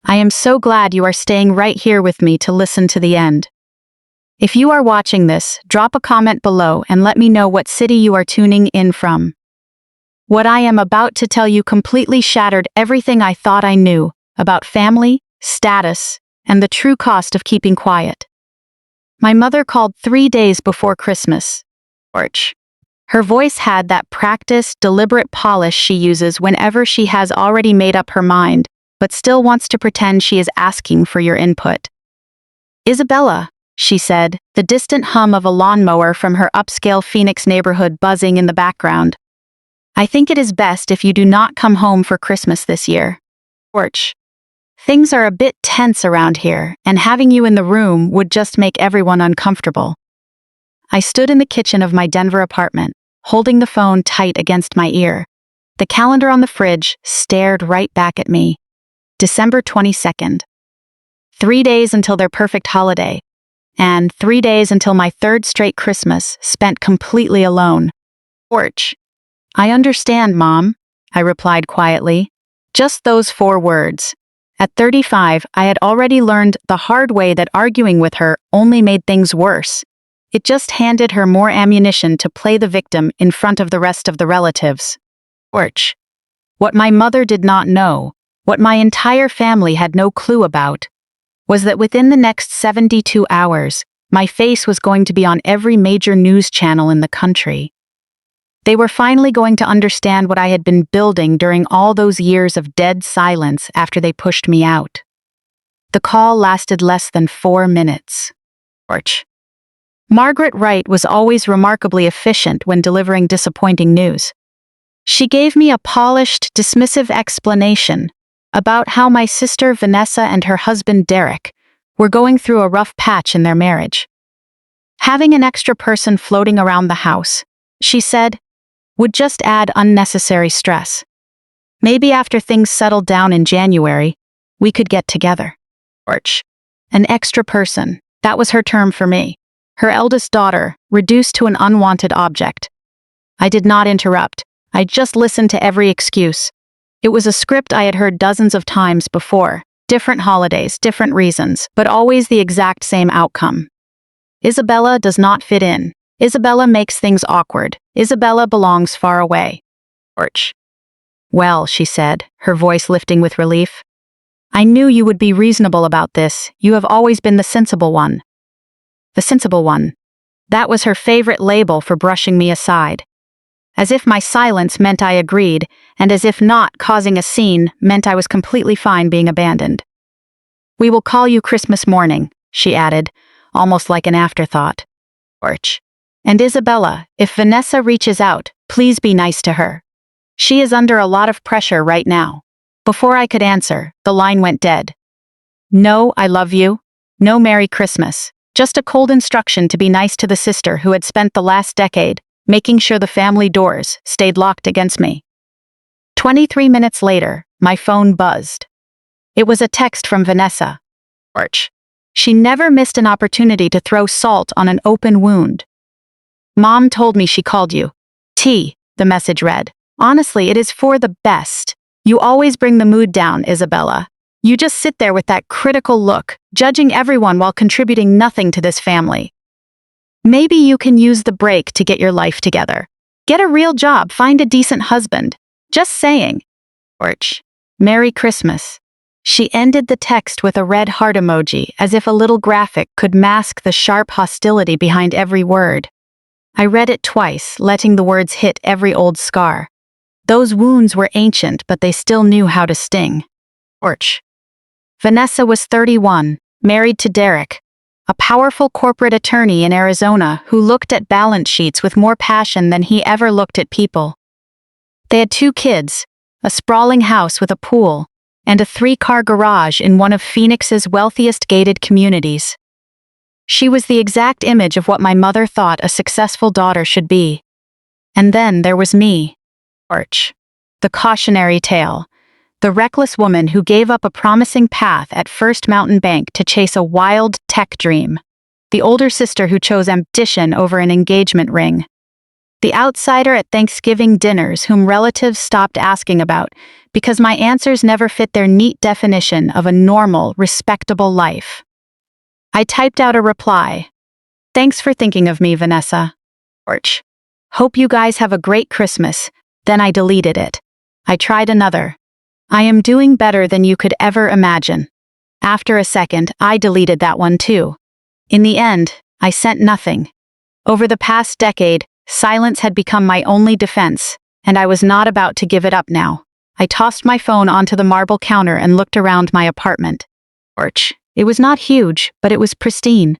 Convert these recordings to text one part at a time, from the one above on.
I am so glad you are staying right here with me to listen to the end. If you are watching this, drop a comment below and let me know what city you are tuning in from. What I am about to tell you completely shattered everything I thought I knew about family, status, and the true cost of keeping quiet. My mother called 3 days before Christmas. Her voice had that practiced, deliberate polish she uses whenever she has already made up her mind, but still wants to pretend she is asking for your input. "Isabella," she said, the distant hum of a lawnmower from her upscale Phoenix neighborhood buzzing in the background. "I think it is best if you do not come home for Christmas this year. Things are a bit tense around here, and having you in the room would just make everyone uncomfortable." I stood in the kitchen of my Denver apartment, holding the phone tight against my ear. The calendar on the fridge stared right back at me. December 22nd. 3 days until their perfect holiday, and 3 days until my third straight Christmas spent completely alone. "I understand, Mom," I replied quietly. Just those 4 words. At 35, I had already learned the hard way that arguing with her only made things worse. It just handed her more ammunition to play the victim in front of the rest of the relatives. What my mother did not know, what my entire family had no clue about, was that within the next 72 hours, my face was going to be on every major news channel in the country. They were finally going to understand what I had been building during all those years of dead silence after they pushed me out. The call lasted less than 4 minutes. Margaret Wright was always remarkably efficient when delivering disappointing news. She gave me a polished, dismissive explanation about how my sister Vanessa and her husband Derek were going through a rough patch in their marriage. Having an extra person floating around the house, she said, would just add unnecessary stress. Maybe after things settled down in January, we could get together. An extra person, that was her term for me. Her eldest daughter, reduced to an unwanted object. I did not interrupt. I just listened to every excuse. It was a script I had heard dozens of times before. Different holidays, different reasons, but always the exact same outcome. Isabella does not fit in. Isabella makes things awkward. Isabella belongs far away. "Well," she said, her voice lifting with relief. "I knew you would be reasonable about this. You have always been the sensible one." The sensible one. That was her favorite label for brushing me aside. As if my silence meant I agreed, and as if not causing a scene meant I was completely fine being abandoned. "We will call you Christmas morning," she added, almost like an afterthought. "And Isabella, if Vanessa reaches out, please be nice to her. She is under a lot of pressure right now." Before I could answer, the line went dead. No, I love you. No Merry Christmas. Just a cold instruction to be nice to the sister who had spent the last decade making sure the family doors stayed locked against me. 23 minutes later, my phone buzzed. It was a text from Vanessa. She never missed an opportunity to throw salt on an open wound. "Mom told me she called you. The message read. "Honestly, it is for the best. You always bring the mood down, Isabella. You just sit there with that critical look, judging everyone while contributing nothing to this family. Maybe you can use the break to get your life together. Get a real job, find a decent husband. Just saying. Merry Christmas." She ended the text with a red heart emoji, as if a little graphic could mask the sharp hostility behind every word. I read it twice, letting the words hit every old scar. Those wounds were ancient, but they still knew how to sting. Vanessa was 31, married to Derek, a powerful corporate attorney in Arizona who looked at balance sheets with more passion than he ever looked at people. They had 2 kids, a sprawling house with a pool, and a 3-car garage in one of Phoenix's wealthiest gated communities. She was the exact image of what my mother thought a successful daughter should be. And then there was me. The cautionary tale. The reckless woman who gave up a promising path at First Mountain Bank to chase a wild tech dream. The older sister who chose ambition over an engagement ring. The outsider at Thanksgiving dinners whom relatives stopped asking about because my answers never fit their neat definition of a normal, respectable life. I typed out a reply. Thanks for thinking of me, Vanessa. Orch. Hope you guys have a great Christmas. Then I deleted it. I tried another. I am doing better than you could ever imagine. After a second, I deleted that one too. In the end, I sent nothing. Over the past decade, silence had become my only defense, and I was not about to give it up now. I tossed my phone onto the marble counter and looked around my apartment. Orch. It was not huge, but it was pristine.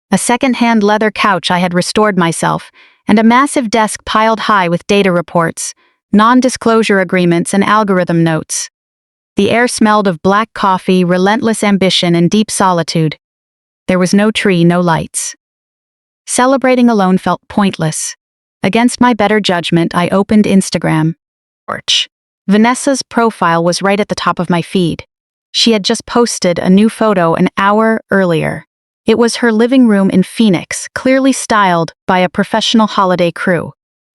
A second-hand leather couch I had restored myself, and a massive desk piled high with data reports, non-disclosure agreements, and algorithm notes. The air smelled of black coffee, relentless ambition, and deep solitude. There was no tree, no lights. Celebrating alone felt pointless. Against my better judgment, I opened Instagram. Orch. Vanessa's profile was right at the top of my feed. She had just posted a new photo an hour earlier. It was her living room in Phoenix, clearly styled by a professional holiday crew.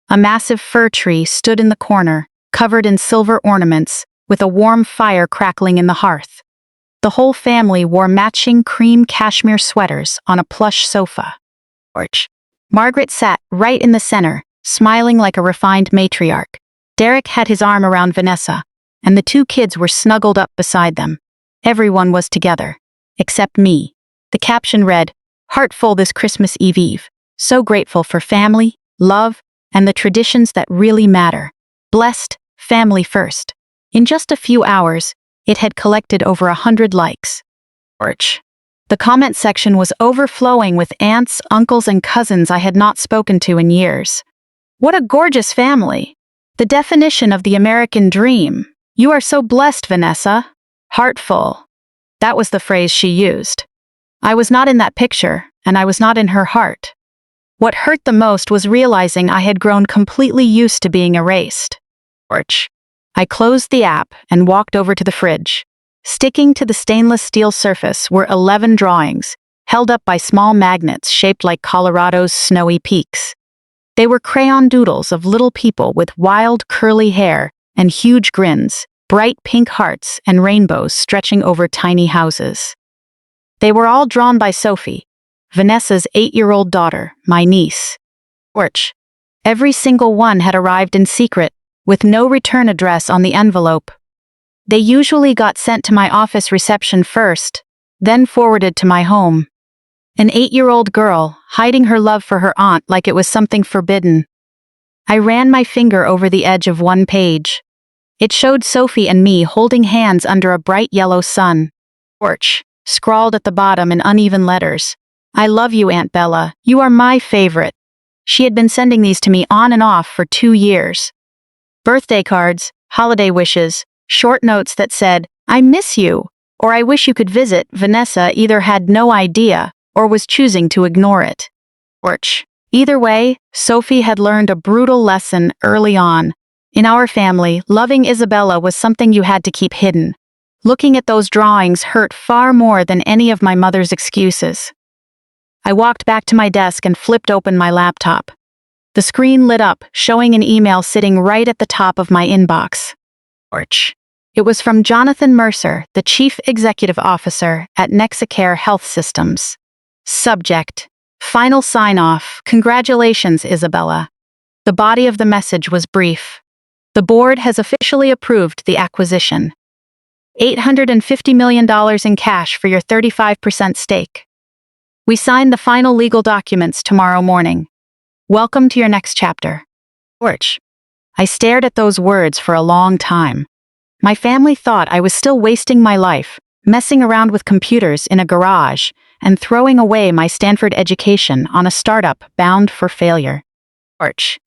A massive fir tree stood in the corner, covered in silver ornaments, with a warm fire crackling in the hearth. The whole family wore matching cream cashmere sweaters on a plush sofa. Orch. Margaret sat right in the center, smiling like a refined matriarch. Derek had his arm around Vanessa, and the two kids were snuggled up beside them. Everyone was together, except me. The caption read, "Heartful this Christmas Eve. So grateful for family, love, and the traditions that really matter. Blessed, family first." In just a few hours, it had collected over 100 likes. Orch. The comment section was overflowing with aunts, uncles, and cousins I had not spoken to in years. What a gorgeous family! The definition of the American dream. You are so blessed, Vanessa. Heartful. That was the phrase she used. I was not in that picture, and I was not in her heart. What hurt the most was realizing I had grown completely used to being erased. Orch. I closed the app and walked over to the fridge. Sticking to the stainless steel surface were 11 drawings, held up by small magnets shaped like Colorado's snowy peaks. They were crayon doodles of little people with wild, curly hair and huge grins, bright pink hearts and rainbows stretching over tiny houses. They were all drawn by Sophie, Vanessa's 8-year-old daughter, my niece. Orch. Every single one had arrived in secret, with no return address on the envelope. They usually got sent to my office reception first, then forwarded to my home. An 8-year-old girl, hiding her love for her aunt like it was something forbidden. I ran my finger over the edge of one page. It showed Sophie and me holding hands under a bright yellow sun. Orch. Scrawled at the bottom in uneven letters. I love you, Aunt Bella. You are my favorite. She had been sending these to me on and off for 2 years. Birthday cards, holiday wishes, short notes that said, "I miss you," or "I wish you could visit." Vanessa either had no idea or was choosing to ignore it. Orch. Either way, Sophie had learned a brutal lesson early on. In our family, loving Isabella was something you had to keep hidden. Looking at those drawings hurt far more than any of my mother's excuses. I walked back to my desk and flipped open my laptop. The screen lit up, showing an email sitting right at the top of my inbox. Orch. It was from Jonathan Mercer, the Chief Executive Officer at Nexicare Health Systems. Subject: Final sign-off. Congratulations, Isabella. The body of the message was brief. The board has officially approved the acquisition. $850 million in cash for your 35% stake. We sign the final legal documents tomorrow morning. Welcome to your next chapter. Orch. I stared at those words for a long time. My family thought I was still wasting my life, messing around with computers in a garage, and throwing away my Stanford education on a startup bound for failure. Orch.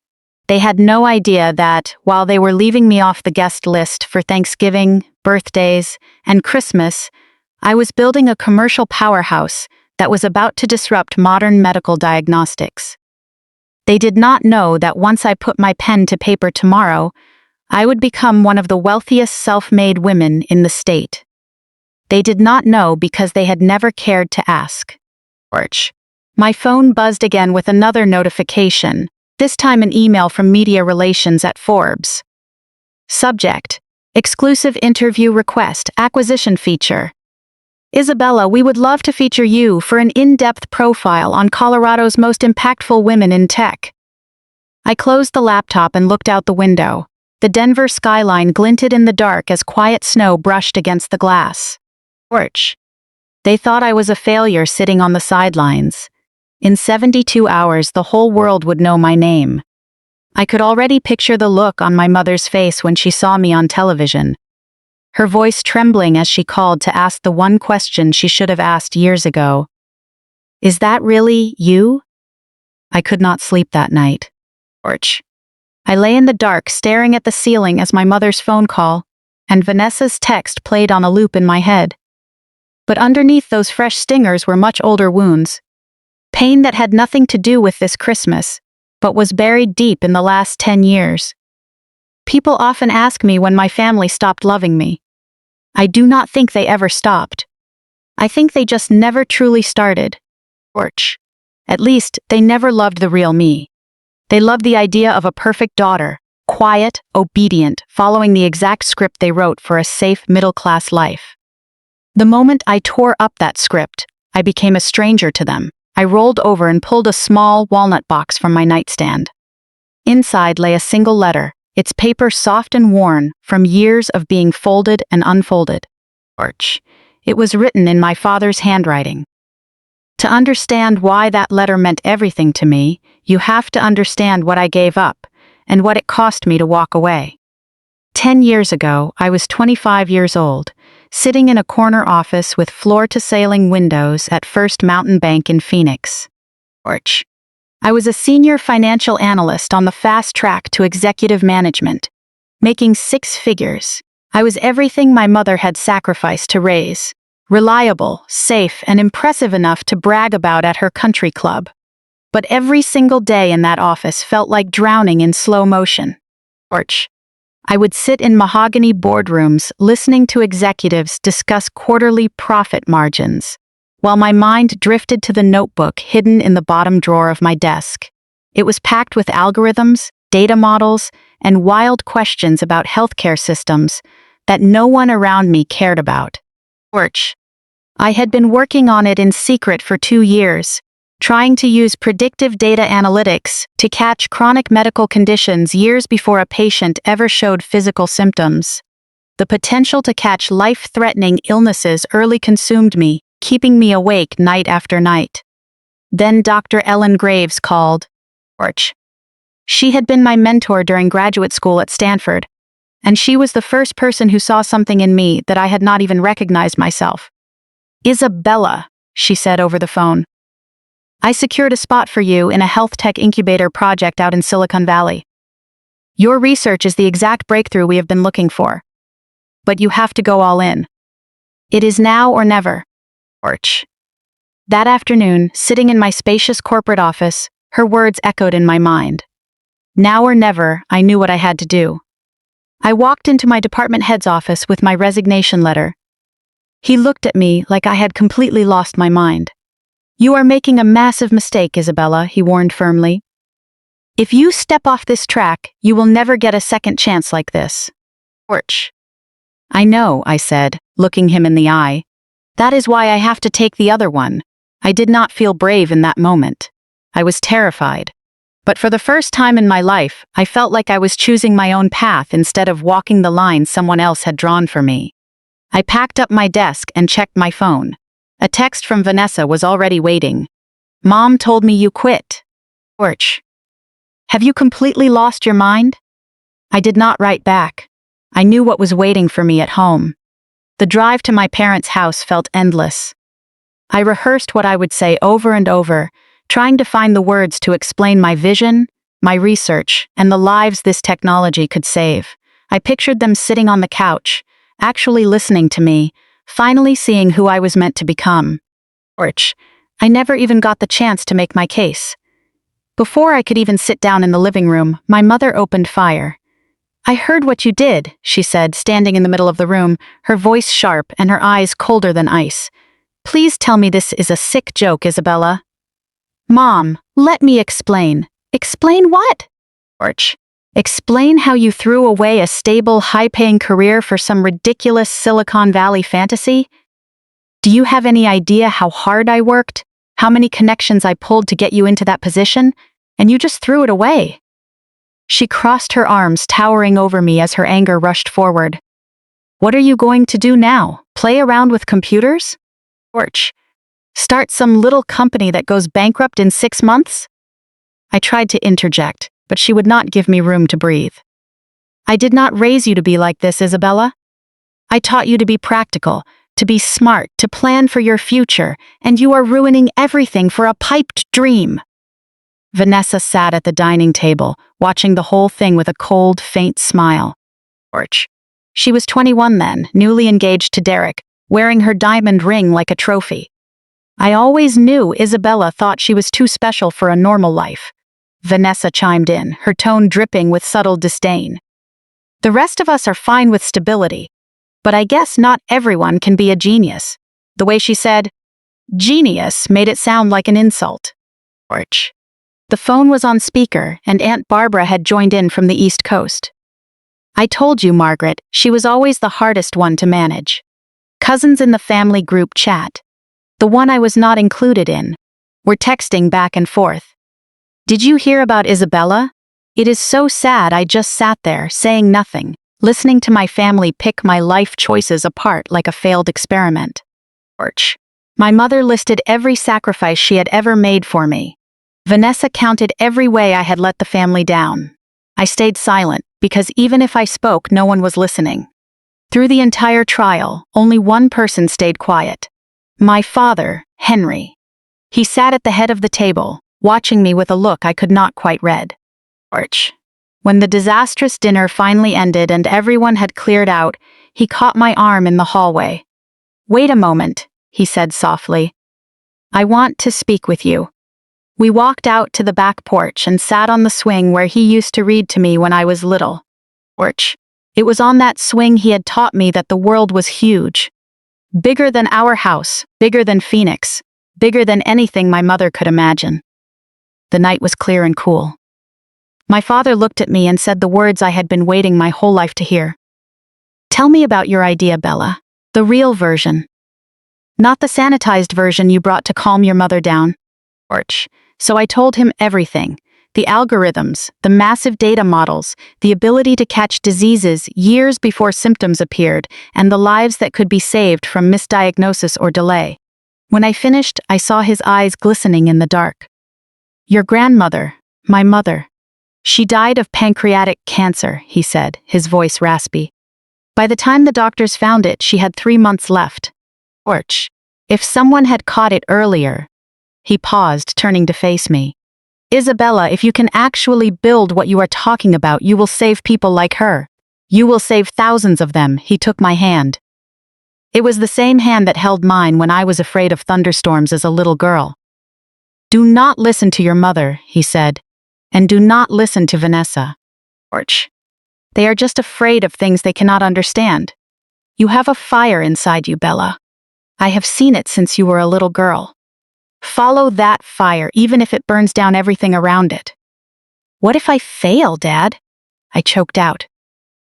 They had no idea that, while they were leaving me off the guest list for Thanksgiving, birthdays, and Christmas, I was building a commercial powerhouse that was about to disrupt modern medical diagnostics. They did not know that once I put my pen to paper tomorrow, I would become one of the wealthiest self-made women in the state. They did not know because they had never cared to ask. Orch. My phone buzzed again with another notification, This time an email from media relations at Forbes. Subject: exclusive interview request, acquisition feature. Isabella, we would love to feature you for an in-depth profile on Colorado's most impactful women in tech. I closed the laptop and looked out the window. The Denver skyline glinted in the dark as quiet snow brushed against the glass porch. They thought I was a failure sitting on the sidelines. In 72 hours, the whole world would know my name. I could already picture the look on my mother's face when she saw me on television. Her voice trembling as she called to ask the one question she should have asked years ago. Is that really you? I could not sleep that night. Porch. I lay in the dark staring at the ceiling as my mother's phone call and Vanessa's text played on a loop in my head. But underneath those fresh stingers were much older wounds. Pain that had nothing to do with this Christmas, but was buried deep in the last 10 years. People often ask me when my family stopped loving me. I do not think they ever stopped. I think they just never truly started. Porch. At least, they never loved the real me. They loved the idea of a perfect daughter, quiet, obedient, following the exact script they wrote for a safe middle-class life. The moment I tore up that script, I became a stranger to them. I rolled over and pulled a small walnut box from my nightstand. Inside lay a single letter, its paper soft and worn from years of being folded and unfolded. Porch. It was written in my father's handwriting. To understand why that letter meant everything to me, you have to understand what I gave up and what it cost me to walk away. 10 years ago, I was 25 years old, sitting in a corner office with floor-to-ceiling windows at First Mountain Bank in Phoenix. Porch. I was a senior financial analyst on the fast track to executive management, making 6 figures. I was everything my mother had sacrificed to raise. Reliable, safe, and impressive enough to brag about at her country club. But every single day in that office felt like drowning in slow motion. Porch. I would sit in mahogany boardrooms listening to executives discuss quarterly profit margins, while my mind drifted to the notebook hidden in the bottom drawer of my desk. It was packed with algorithms, data models, and wild questions about healthcare systems that no one around me cared about. Porch. I had been working on it in secret for 2 years, trying to use predictive data analytics to catch chronic medical conditions years before a patient ever showed physical symptoms. The potential to catch life-threatening illnesses early consumed me, keeping me awake night after night. Then Dr. Ellen Graves called. Porch. She had been my mentor during graduate school at Stanford, and she was the first person who saw something in me that I had not even recognized myself. Isabella, she said over the phone. I secured a spot for you in a health tech incubator project out in Silicon Valley. Your research is the exact breakthrough we have been looking for. But you have to go all in. It is now or never. Porch. That afternoon, sitting in my spacious corporate office, her words echoed in my mind. Now or never, I knew what I had to do. I walked into my department head's office with my resignation letter. He looked at me like I had completely lost my mind. You are making a massive mistake, Isabella, he warned firmly. If you step off this track, you will never get a second chance like this. Porch. I know, I said, looking him in the eye. That is why I have to take the other one. I did not feel brave in that moment. I was terrified. But for the first time in my life, I felt like I was choosing my own path instead of walking the line someone else had drawn for me. I packed up my desk and checked my phone. A text from Vanessa was already waiting. Mom told me you quit. Porch. Have you completely lost your mind? I did not write back. I knew what was waiting for me at home. The drive to my parents' house felt endless. I rehearsed what I would say over and over, trying to find the words to explain my vision, my research, and the lives this technology could save. I pictured them sitting on the couch, actually listening to me, finally seeing who I was meant to become. Porch. I never even got the chance to make my case. Before I could even sit down in the living room, my mother opened fire. I heard what you did, she said, standing in the middle of the room, her voice sharp and her eyes colder than ice. Please tell me this is a sick joke, Isabella. Mom, let me explain. Explain what? Torch. Explain how you threw away a stable, high-paying career for some ridiculous Silicon Valley fantasy? Do you have any idea how hard I worked? How many connections I pulled to get you into that position? And you just threw it away. She crossed her arms, towering over me as her anger rushed forward. What are you going to do now? Play around with computers? Torch. Start some little company that goes bankrupt in 6 months? I tried to interject, but she would not give me room to breathe. I did not raise you to be like this, Isabella. I taught you to be practical, to be smart, to plan for your future, and you are ruining everything for a piped dream. Vanessa sat at the dining table, watching the whole thing with a cold, faint smile. Torch. She was 21 then, newly engaged to Derek, wearing her diamond ring like a trophy. I always knew Isabella thought she was too special for a normal life. Vanessa chimed in, her tone dripping with subtle disdain. The rest of us are fine with stability, but I guess not everyone can be a genius. The way she said, genius, made it sound like an insult. Torch. The phone was on speaker, and Aunt Barbara had joined in from the East Coast. I told you, Margaret, she was always the hardest one to manage. Cousins in the family group chat, the one I was not included in, were texting back and forth. Did you hear about Isabella? It is so sad. I just sat there, saying nothing, listening to my family pick my life choices apart like a failed experiment. Torch. My mother listed every sacrifice she had ever made for me. Vanessa counted every way I had let the family down. I stayed silent, because even if I spoke, no one was listening. Through the entire trial, only one person stayed quiet. My father, Henry. He sat at the head of the table, watching me with a look I could not quite read. Torch. When the disastrous dinner finally ended and everyone had cleared out, he caught my arm in the hallway. Wait a moment, he said softly. I want to speak with you. We walked out to the back porch and sat on the swing where he used to read to me when I was little. Torch. It was on that swing he had taught me that the world was huge. Bigger than our house, bigger than Phoenix, bigger than anything my mother could imagine. The night was clear and cool. My father looked at me and said the words I had been waiting my whole life to hear. Tell me about your idea, Bella. The real version. Not the sanitized version you brought to calm your mother down. Torch. So I told him everything. The algorithms, the massive data models, the ability to catch diseases years before symptoms appeared, and the lives that could be saved from misdiagnosis or delay. When I finished, I saw his eyes glistening in the dark. Your grandmother, my mother. She died of pancreatic cancer, he said, his voice raspy. By the time the doctors found it, she had 3 months left. Torch. If someone had caught it earlier. He paused, turning to face me. Isabella, if you can actually build what you are talking about, you will save people like her. You will save thousands of them. He took my hand. It was the same hand that held mine when I was afraid of thunderstorms as a little girl. Do not listen to your mother, he said, and do not listen to Vanessa. Torch. They are just afraid of things they cannot understand. You have a fire inside you, Bella. I have seen it since you were a little girl. Follow that fire, even if it burns down everything around it. What if I fail, Dad? I choked out.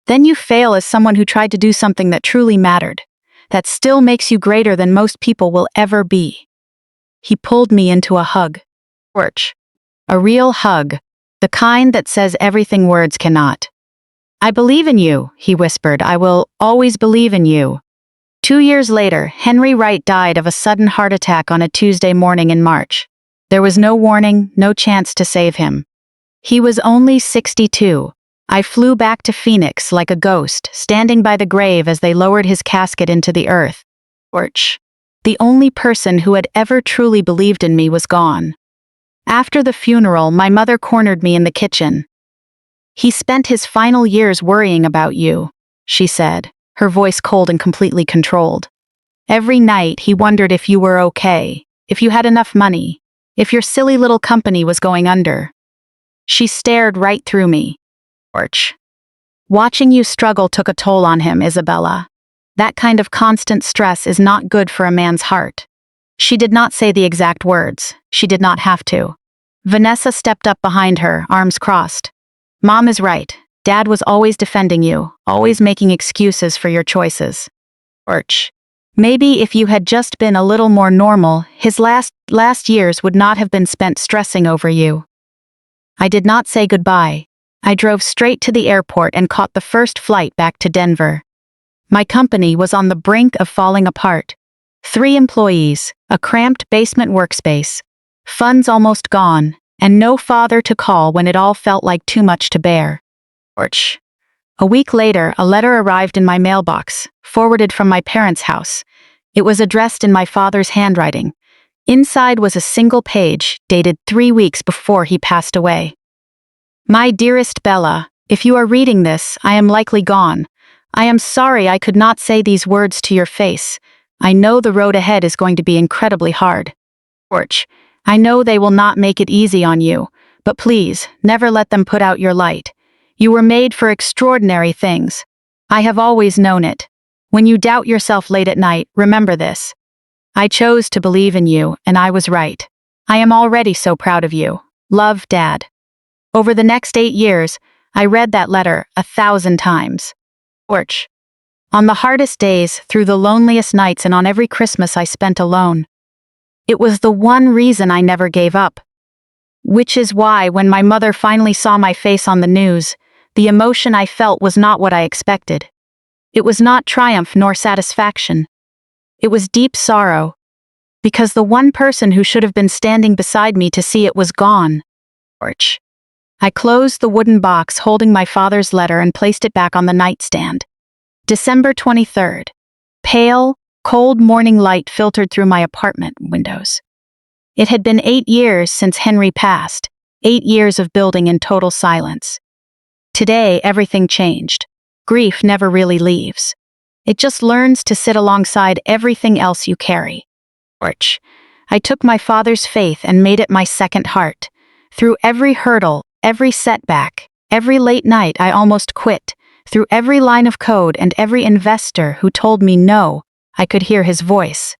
Then you fail as someone who tried to do something that truly mattered, that still makes you greater than most people will ever be. He pulled me into a hug. Torch. A real hug, the kind that says everything words cannot. I believe in you, he whispered. I will always believe in you. 2 years later, Henry Wright died of a sudden heart attack on a Tuesday morning in March. There was no warning, no chance to save him. He was only 62. I flew back to Phoenix like a ghost, standing by the grave as they lowered his casket into the earth. Torch. The only person who had ever truly believed in me was gone. After the funeral, my mother cornered me in the kitchen. He spent his final years worrying about you, she said, her voice cold and completely controlled. Every night he wondered if you were okay, if you had enough money, if your silly little company was going under. She stared right through me. Torch. Watching you struggle took a toll on him, Isabella. That kind of constant stress is not good for a man's heart. She did not say the exact words. She did not have to. Vanessa stepped up behind her, arms crossed. Mom is right. Dad was always defending you, always making excuses for your choices. Orch. Maybe if you had just been a little more normal, his last years would not have been spent stressing over you. I did not say goodbye. I drove straight to the airport and caught the first flight back to Denver. My company was on the brink of falling apart. 3 employees, a cramped basement workspace, funds almost gone, and no father to call when it all felt like too much to bear. Orch. A week later, a letter arrived in my mailbox, forwarded from my parents' house. It was addressed in my father's handwriting. Inside was a single page, dated 3 weeks before he passed away. My dearest Bella, if you are reading this, I am likely gone. I am sorry I could not say these words to your face. I know the road ahead is going to be incredibly hard. Orch. I know they will not make it easy on you, but please, never let them put out your light. You were made for extraordinary things. I have always known it. When you doubt yourself late at night, remember this. I chose to believe in you, and I was right. I am already so proud of you. Love, Dad. Over the next 8 years, I read that letter 1,000 times. Orch. On the hardest days, through the loneliest nights, and on every Christmas I spent alone. It was the one reason I never gave up. Which is why, when my mother finally saw my face on the news, the emotion I felt was not what I expected. It was not triumph nor satisfaction. It was deep sorrow. Because the one person who should have been standing beside me to see it was gone. Orch. I closed the wooden box holding my father's letter and placed it back on the nightstand. December 23rd. Pale, cold morning light filtered through my apartment windows. It had been 8 years since Henry passed, 8 years of building in total silence. Today, everything changed. Grief never really leaves. It just learns to sit alongside everything else you carry. Orch. I took my father's faith and made it my second heart. Through every hurdle, every setback, every late night I almost quit, through every line of code and every investor who told me no, I could hear his voice.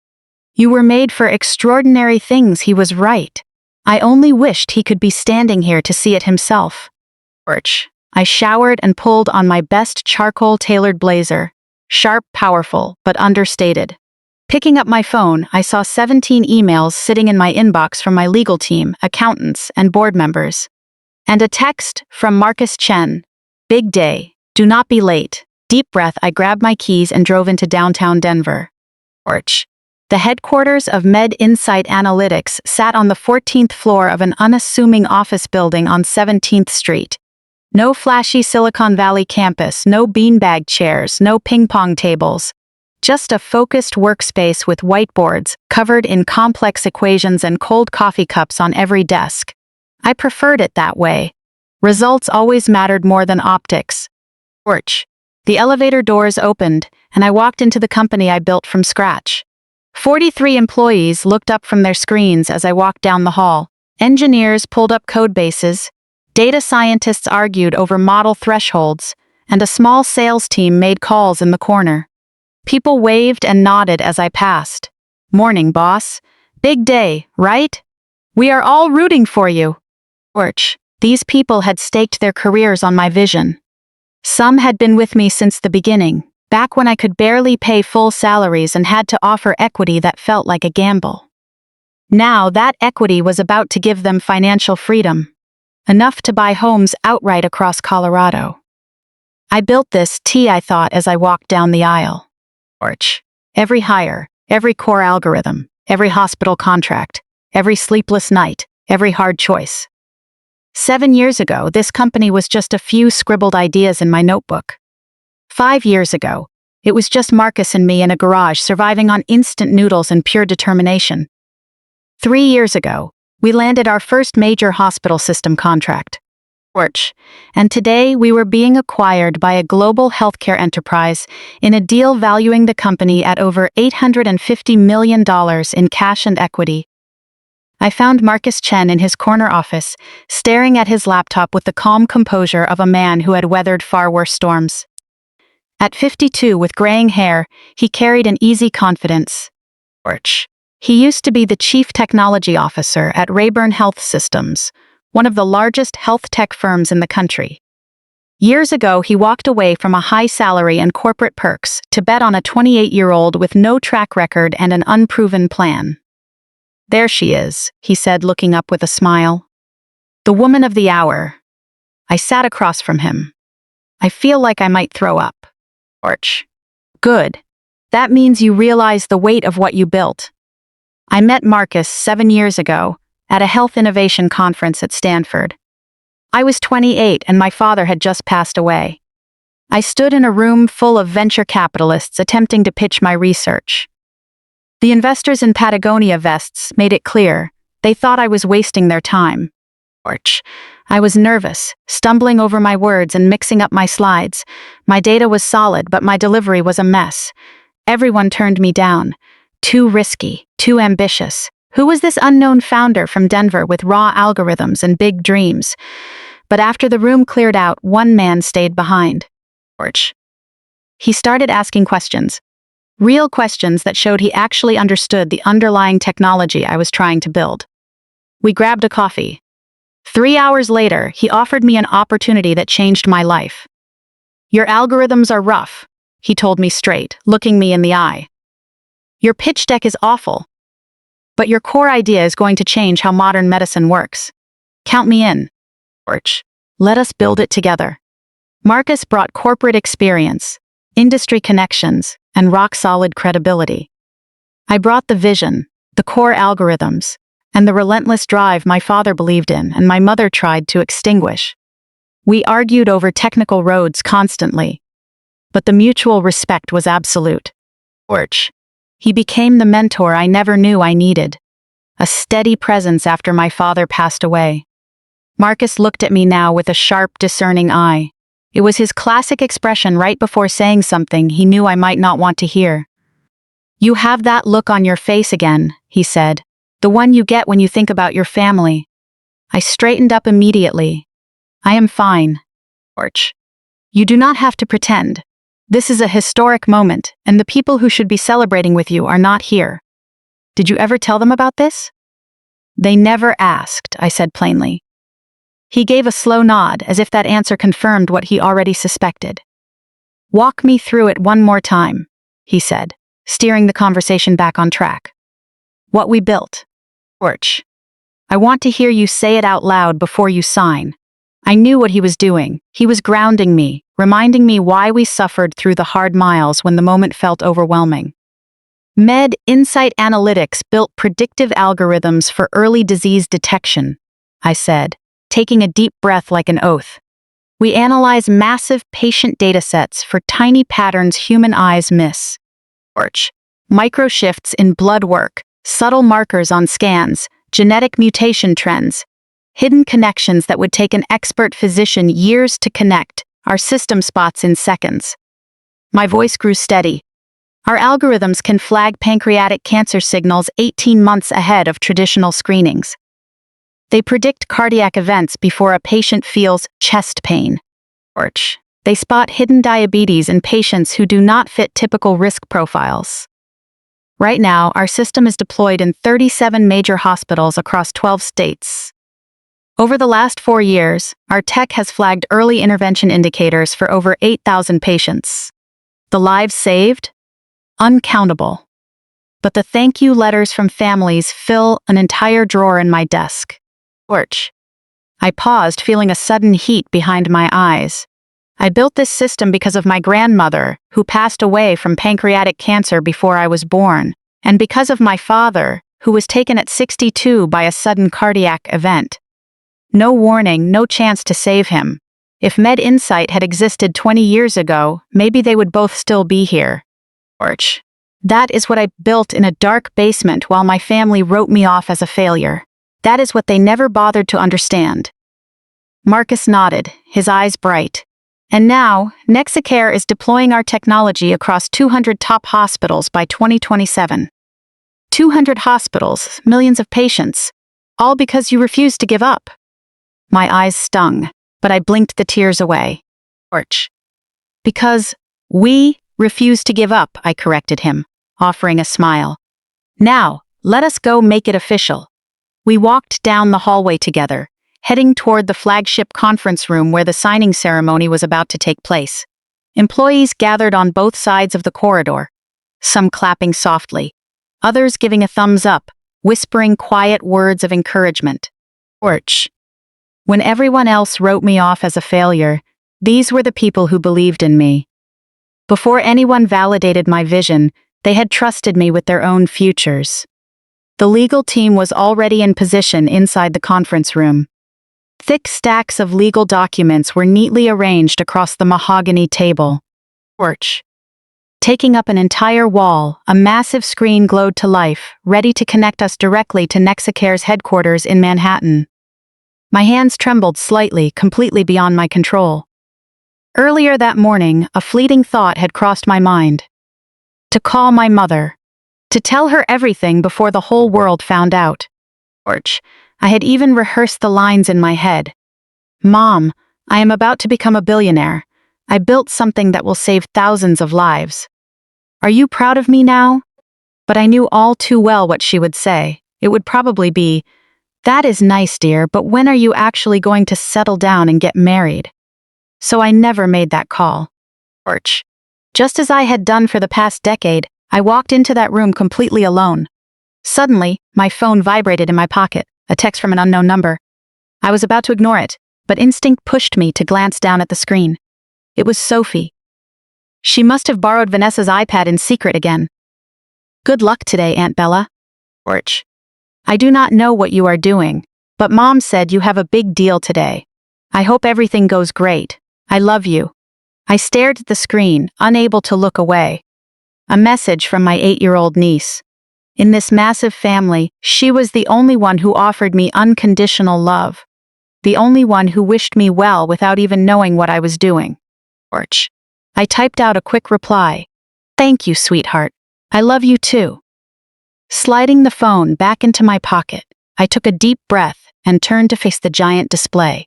You were made for extraordinary things, he was right. I only wished he could be standing here to see it himself. Orch. I showered and pulled on my best charcoal-tailored blazer. Sharp, powerful, but understated. Picking up my phone, I saw 17 emails sitting in my inbox from my legal team, accountants, and board members. And a text from Marcus Chen. Big day. Do not be late. Deep breath, I grabbed my keys and drove into downtown Denver. Orch. The headquarters of Med Insight Analytics sat on the 14th floor of an unassuming office building on 17th Street. No flashy Silicon Valley campus, no beanbag chairs, no ping-pong tables. Just a focused workspace with whiteboards, covered in complex equations and cold coffee cups on every desk. I preferred it that way. Results always mattered more than optics. Orch. The elevator doors opened, and I walked into the company I built from scratch. 43 employees looked up from their screens as I walked down the hall. Engineers pulled up code bases. Data scientists argued over model thresholds, and a small sales team made calls in the corner. People waved and nodded as I passed. Morning, boss. Big day, right? We are all rooting for you. Orch. These people had staked their careers on my vision. Some had been with me since the beginning, back when I could barely pay full salaries and had to offer equity that felt like a gamble. Now that equity was about to give them financial freedom. Enough to buy homes outright across Colorado. I built this, I thought as I walked down the aisle. Orch. Every hire, every core algorithm, every hospital contract, every sleepless night, every hard choice. 7 years ago, this company was just a few scribbled ideas in my notebook. 5 years ago, it was just Marcus and me in a garage surviving on instant noodles and pure determination. 3 years ago, we landed our first major hospital system contract. Orch. And today we were being acquired by a global healthcare enterprise in a deal valuing the company at over $850 million in cash and equity. I found Marcus Chen in his corner office, staring at his laptop with the calm composure of a man who had weathered far worse storms. At 52, with graying hair, he carried an easy confidence. Orch. He used to be the chief technology officer at Rayburn Health Systems, one of the largest health tech firms in the country. Years ago, he walked away from a high salary and corporate perks to bet on a 28-year-old with no track record and an unproven plan. "There she is," he said, looking up with a smile. "The woman of the hour." I sat across from him. "I feel like I might throw up." "Orch. Good. That means you realize the weight of what you built." I met Marcus 7 years ago at a health innovation conference at Stanford. I was 28 and my father had just passed away. I stood in a room full of venture capitalists attempting to pitch my research. The investors in Patagonia vests made it clear they thought I was wasting their time. Orch. I was nervous, stumbling over my words and mixing up my slides. My data was solid, but my delivery was a mess. Everyone turned me down. Too risky, too ambitious. Who was this unknown founder from Denver with raw algorithms and big dreams? But after the room cleared out, one man stayed behind. Orch. He started asking questions. Real questions that showed he actually understood the underlying technology I was trying to build. We grabbed a coffee. 3 hours later, he offered me an opportunity that changed my life. "Your algorithms are rough," he told me straight, looking me in the eye. "Your pitch deck is awful. But your core idea is going to change how modern medicine works. Count me in. Orch. Let us build it together." Marcus brought corporate experience, industry connections, and rock-solid credibility. I brought the vision, the core algorithms, and the relentless drive my father believed in and my mother tried to extinguish. We argued over technical roads constantly, but the mutual respect was absolute. Orch. He became the mentor I never knew I needed, a steady presence after my father passed away. Marcus looked at me now with a sharp, discerning eye. It was his classic expression right before saying something he knew I might not want to hear. "You have that look on your face again," he said, "the one you get when you think about your family." I straightened up immediately. "I am fine." Orch. "You do not have to pretend. This is a historic moment, and the people who should be celebrating with you are not here." "Did you ever tell them about this?" "They never asked," I said plainly. He gave a slow nod, as if that answer confirmed what he already suspected. "Walk me through it one more time," he said, steering the conversation back on track. "What we built." Orch. "I want to hear you say it out loud before you sign." I knew what he was doing. He was grounding me, reminding me why we suffered through the hard miles when the moment felt overwhelming. Med Insight Analytics built predictive algorithms for early disease detection, I said, taking a deep breath like an oath. We analyze massive patient datasets for tiny patterns human eyes miss. Orch. Micro shifts in blood work, subtle markers on scans, genetic mutation trends, hidden connections that would take an expert physician years to connect, our system spots in seconds. My voice grew steady. Our algorithms can flag pancreatic cancer signals 18 months ahead of traditional screenings. They predict cardiac events before a patient feels chest pain. Orch. They spot hidden diabetes in patients who do not fit typical risk profiles. Right now, our system is deployed in 37 major hospitals across 12 states. Over the last 4 years, our tech has flagged early intervention indicators for over 8,000 patients. The lives saved? Uncountable. But the thank you letters from families fill an entire drawer in my desk. Orch. I paused, feeling a sudden heat behind my eyes. I built this system because of my grandmother, who passed away from pancreatic cancer before I was born, and because of my father, who was taken at 62 by a sudden cardiac event. No warning, no chance to save him. If Med Insight had existed 20 years ago, maybe they would both still be here. Orch. That is what I built in a dark basement while my family wrote me off as a failure. That is what they never bothered to understand. Marcus nodded, his eyes bright. And now, Nexicare is deploying our technology across 200 top hospitals by 2027. 200 hospitals, millions of patients, all because you refused to give up. My eyes stung, but I blinked the tears away. Orch. Because we refused to give up, I corrected him, offering a smile. Now, Let us go make it official. We walked down the hallway together, heading toward the flagship conference room where the signing ceremony was about to take place. Employees gathered on both sides of the corridor, some clapping softly, others giving a thumbs up, whispering quiet words of encouragement. Porch. When everyone else wrote me off as a failure, these were the people who believed in me. Before anyone validated my vision, they had trusted me with their own futures. The legal team was already in position inside the conference room. Thick stacks of legal documents were neatly arranged across the mahogany table. Porch. Taking up an entire wall, a massive screen glowed to life, ready to connect us directly to Nexicare's headquarters in Manhattan. My hands trembled slightly, completely beyond my control. Earlier that morning, a fleeting thought had crossed my mind. To call my mother. To tell her everything before the whole world found out. Porch. I had even rehearsed the lines in my head. Mom, I am about to become a billionaire. I built something that will save thousands of lives. Are you proud of me now? But I knew all too well what she would say. It would probably be, that is nice, dear, but when are you actually going to settle down and get married? So I never made that call. Porch. Just as I had done for the past decade, I walked into that room completely alone. Suddenly, my phone vibrated in my pocket, a text from an unknown number. I was about to ignore it, but instinct pushed me to glance down at the screen. It was Sophie. She must have borrowed Vanessa's iPad in secret again. Good luck today, Aunt Bella. Porch. I do not know what you are doing, but Mom said you have a big deal today. I hope everything goes great. I love you. I stared at the screen, unable to look away. A message from my 8-year-old niece. In this massive family, she was the only one who offered me unconditional love. The only one who wished me well without even knowing what I was doing. Porch. I typed out a quick reply. Thank you, sweetheart. I love you too. Sliding the phone back into my pocket, I took a deep breath and turned to face the giant display.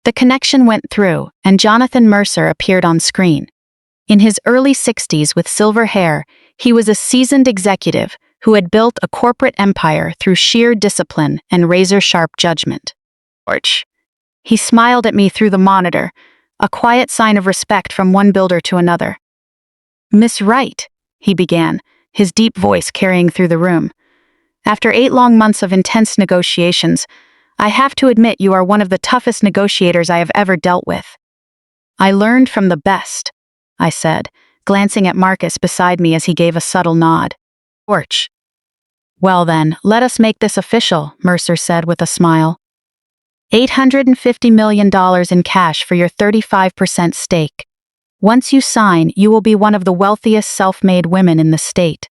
The connection went through, and Jonathan Mercer appeared on screen. In his early 60s with silver hair, he was a seasoned executive who had built a corporate empire through sheer discipline and razor-sharp judgment. Porch. He smiled at me through the monitor, a quiet sign of respect from one builder to another. Miss Wright, he began, his deep voice carrying through the room. After 8 long months of intense negotiations, I have to admit you are one of the toughest negotiators I have ever dealt with. I learned from the best, I said, glancing at Marcus beside me as he gave a subtle nod. Porch. Well then, let us make this official, Mercer said with a smile. $850 million in cash for your 35% stake. Once you sign, you will be one of the wealthiest self-made women in the state.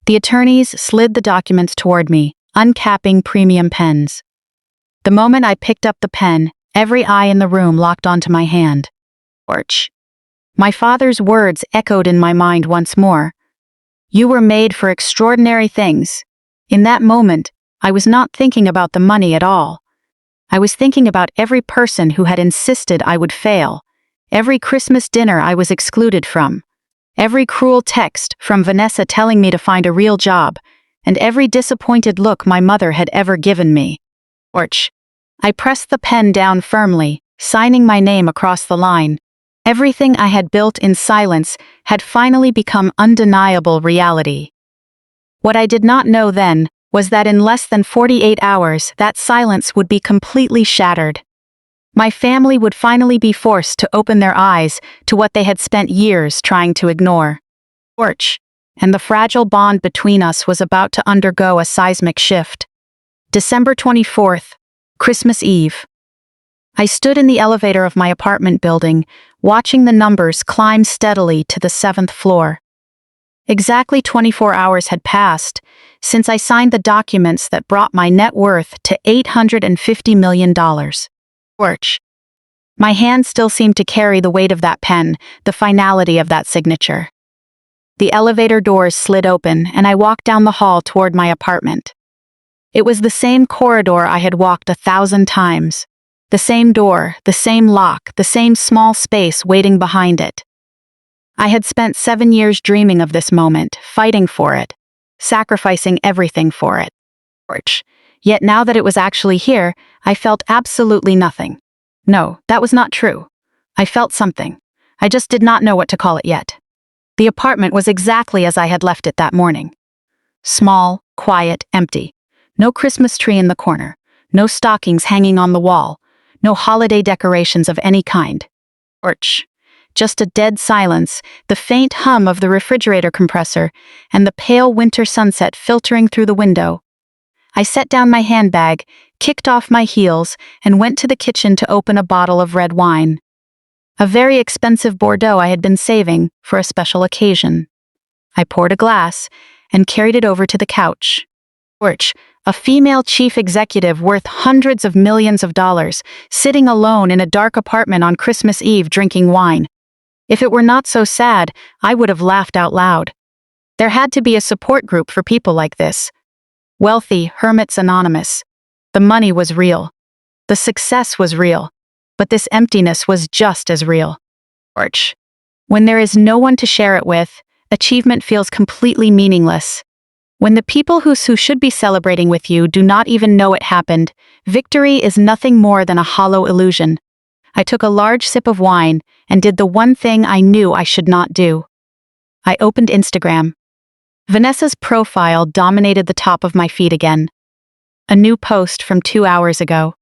The attorneys slid the documents toward me, uncapping premium pens. The moment I picked up the pen, every eye in the room locked onto my hand. Porch. My father's words echoed in my mind once more. You were made for extraordinary things. In that moment, I was not thinking about the money at all. I was thinking about every person who had insisted I would fail, every Christmas dinner I was excluded from, every cruel text from Vanessa telling me to find a real job, and every disappointed look my mother had ever given me. Porch. I pressed the pen down firmly, signing my name across the line. Everything I had built in silence had finally become undeniable reality. What I did not know then was that in less than 48 hours that silence would be completely shattered. My family would finally be forced to open their eyes to what they had spent years trying to ignore. Porch. And the fragile bond between us was about to undergo a seismic shift. December 24th, Christmas Eve. I stood in the elevator of my apartment building, watching the numbers climb steadily to the 7th floor. Exactly 24 hours had passed since I signed the documents that brought my net worth to $850 million. Porch. My hand still seemed to carry the weight of that pen, the finality of that signature. The elevator doors slid open, and I walked down the hall toward my apartment. It was the same corridor I had walked 1,000 times. The same door, the same lock, the same small space waiting behind it. I had spent 7 years dreaming of this moment, fighting for it. sacrificing everything for it. Yet now that it was actually here, I felt absolutely nothing. No, that was not true. I felt something. I just did not know what to call it yet. The apartment was exactly as I had left it that morning. Small, quiet, empty. No Christmas tree in the corner. No stockings hanging on the wall. No holiday decorations of any kind. Just a dead silence, the faint hum of the refrigerator compressor, and the pale winter sunset filtering through the window. I set down my handbag, kicked off my heels, and went to the kitchen to open a bottle of red wine. A very expensive Bordeaux I had been saving for a special occasion. I poured a glass and carried it over to the couch. A female chief executive worth hundreds of millions of dollars, sitting alone in a dark apartment on Christmas Eve drinking wine. If it were not so sad, I would have laughed out loud. There had to be a support group for people like this. Wealthy Hermits Anonymous. The money was real. The success was real. But this emptiness was just as real. When there is no one to share it with, achievement feels completely meaningless. When the people who should be celebrating with you do not even know it happened, victory is nothing more than a hollow illusion. I took a large sip of wine and did the one thing I knew I should not do. I opened Instagram. Vanessa's profile dominated the top of my feed again. A new post from 2 hours ago.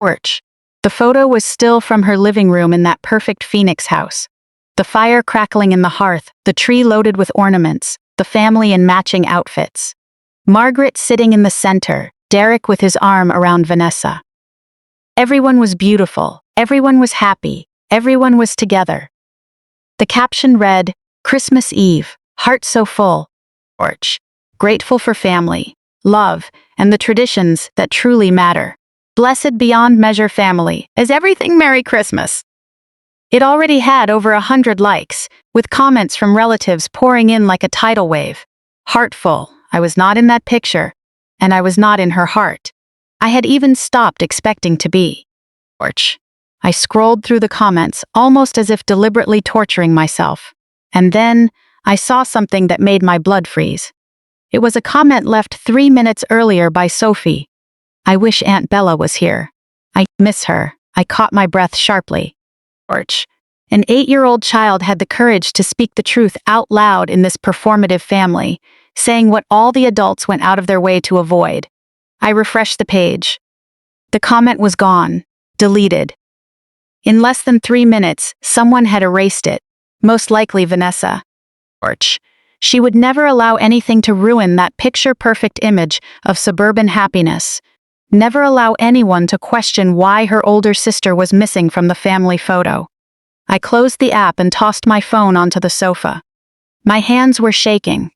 The photo was still from her living room in that perfect Phoenix house. The fire crackling in the hearth, the tree loaded with ornaments, the family in matching outfits. Margaret sitting in the center, Derek with his arm around Vanessa. Everyone was beautiful, everyone was happy, everyone was together. The caption read, "Christmas Eve, heart so full." Grateful for family, love, and the traditions that truly matter. Blessed beyond measure family, is everything Merry Christmas. It already had over 100 likes, with comments from relatives pouring in like a tidal wave. Heartful, I was not in that picture, and I was not in her heart. I had even stopped expecting to be. I scrolled through the comments, almost as if deliberately torturing myself. And then, I saw something that made my blood freeze. It was a comment left 3 minutes earlier by Sophie. "I wish Aunt Bella was here. I miss her." I caught my breath sharply. An 8-year-old child had the courage to speak the truth out loud in this performative family, saying what all the adults went out of their way to avoid. I refreshed the page. The comment was gone, deleted. In less than 3 minutes, someone had erased it, most likely Vanessa. She would never allow anything to ruin that picture-perfect image of suburban happiness. Never allow anyone to question why her older sister was missing from the family photo. I closed the app and tossed my phone onto the sofa. My hands were shaking.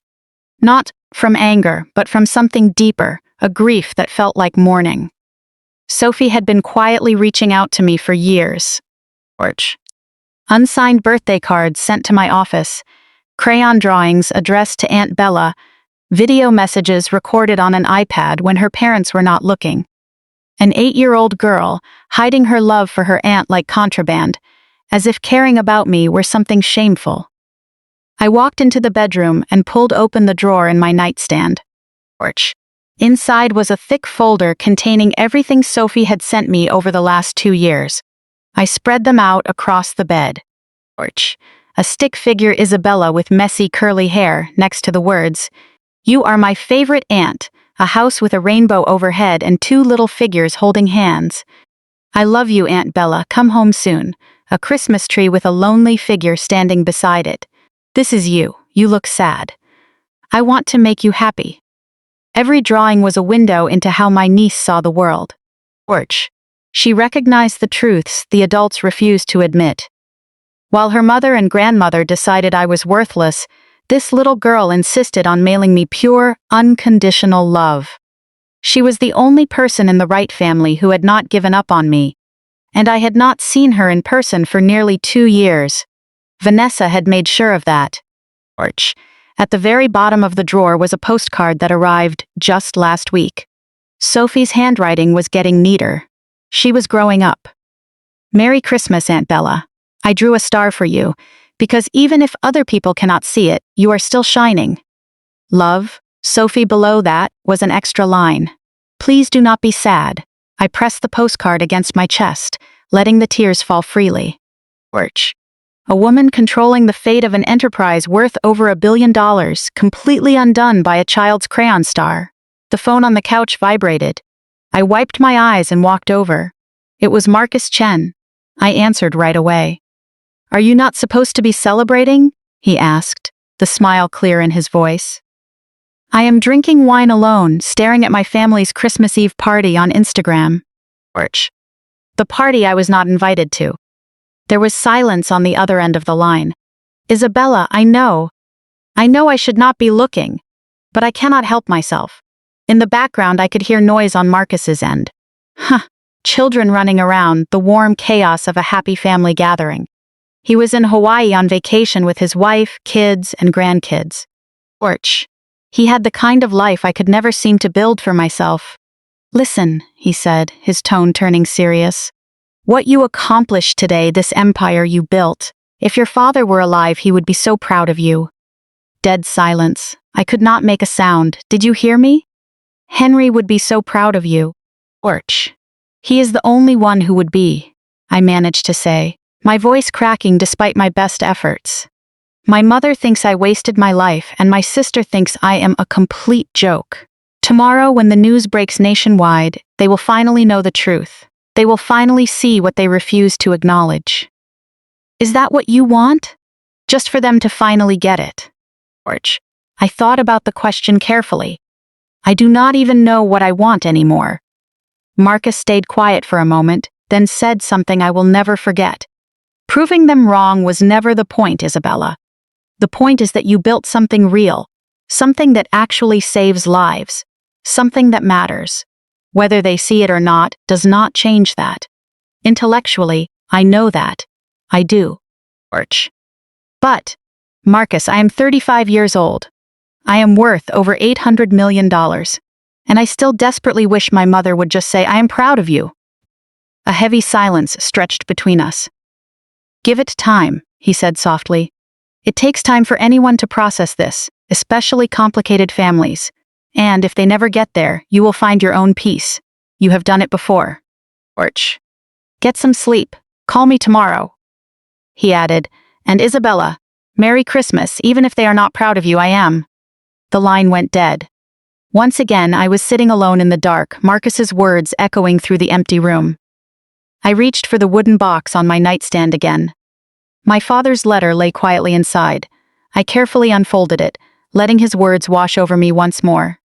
Not from anger, but from something deeper, a grief that felt like mourning. Sophie had been quietly reaching out to me for years. Unsigned birthday cards sent to my office, crayon drawings addressed to Aunt Bella, video messages recorded on an iPad when her parents were not looking. An 8-year-old girl, hiding her love for her aunt like contraband, as if caring about me were something shameful. I walked into the bedroom and pulled open the drawer in my nightstand. Inside was a thick folder containing everything Sophie had sent me over the last 2 years. I spread them out across the bed. A stick figure Isabella with messy curly hair next to the words, "You are my favorite aunt," a house with a rainbow overhead and 2 little figures holding hands. "I love you, Aunt Bella, come home soon," a Christmas tree with a lonely figure standing beside it. "This is you, you look sad. I want to make you happy." Every drawing was a window into how my niece saw the world. She recognized the truths the adults refused to admit. While her mother and grandmother decided I was worthless, this little girl insisted on mailing me pure, unconditional love. She was the only person in the Wright family who had not given up on me, and I had not seen her in person for nearly 2 years. Vanessa had made sure of that. At the very bottom of the drawer was a postcard that arrived just last week. Sophie's handwriting was getting neater. She was growing up. "Merry Christmas, Aunt Bella. I drew a star for you, because even if other people cannot see it, you are still shining. Love, Sophie below that was an extra line. Please do not be sad. I pressed the postcard against my chest, letting the tears fall freely. Lurch. A woman controlling the fate of an enterprise worth over $1 billion, completely undone by a child's crayon star. The phone on the couch vibrated. I wiped my eyes and walked over. It was Marcus Chen. I answered right away. Are you not supposed to be celebrating? He asked, the smile clear in his voice. I am drinking wine alone, staring at my family's Christmas Eve party on Instagram. Lurch. The party I was not invited to. There was silence on the other end of the line. Isabella, I know I should not be looking, but I cannot help myself. In the background I could hear noise on Marcus's end. Children running around, the warm chaos of a happy family gathering. He was in Hawaii on vacation with his wife, kids, and grandkids. Lurch. He had the kind of life I could never seem to build for myself. Listen, he said, his tone turning serious. What you accomplished today, this empire you built, if your father were alive, he would be so proud of you. Dead silence. I could not make a sound. Did you hear me? Henry would be so proud of you. Lurch. He is the only one who would be, I managed to say, my voice cracking despite my best efforts. My mother thinks I wasted my life, and my sister thinks I am a complete joke. Tomorrow, when the news breaks nationwide, they will finally know the truth. They will finally see what they refuse to acknowledge. Is that what you want? Just for them to finally get it? George. I thought about the question carefully. I do not even know what I want anymore. Marcus stayed quiet for a moment, then said something I will never forget. Proving them wrong was never the point, Isabella. The point is that you built something real, something that actually saves lives, something that matters. Whether they see it or not does not change that. Intellectually, I know that. I do. Lurch. But, Marcus, I am 35 years old. I am worth over $800 million. And I still desperately wish my mother would just say, I am proud of you. A heavy silence stretched between us. Give it time, he said softly. It takes time for anyone to process this, especially complicated families. And if they never get there, you will find your own peace. You have done it before. Lurch. Get some sleep. Call me tomorrow. He added, and Isabella, Merry Christmas, even if they are not proud of you, I am. The line went dead. Once again, I was sitting alone in the dark, Marcus's words echoing through the empty room. I reached for the wooden box on my nightstand again. My father's letter lay quietly inside. I carefully unfolded it, letting his words wash over me once more.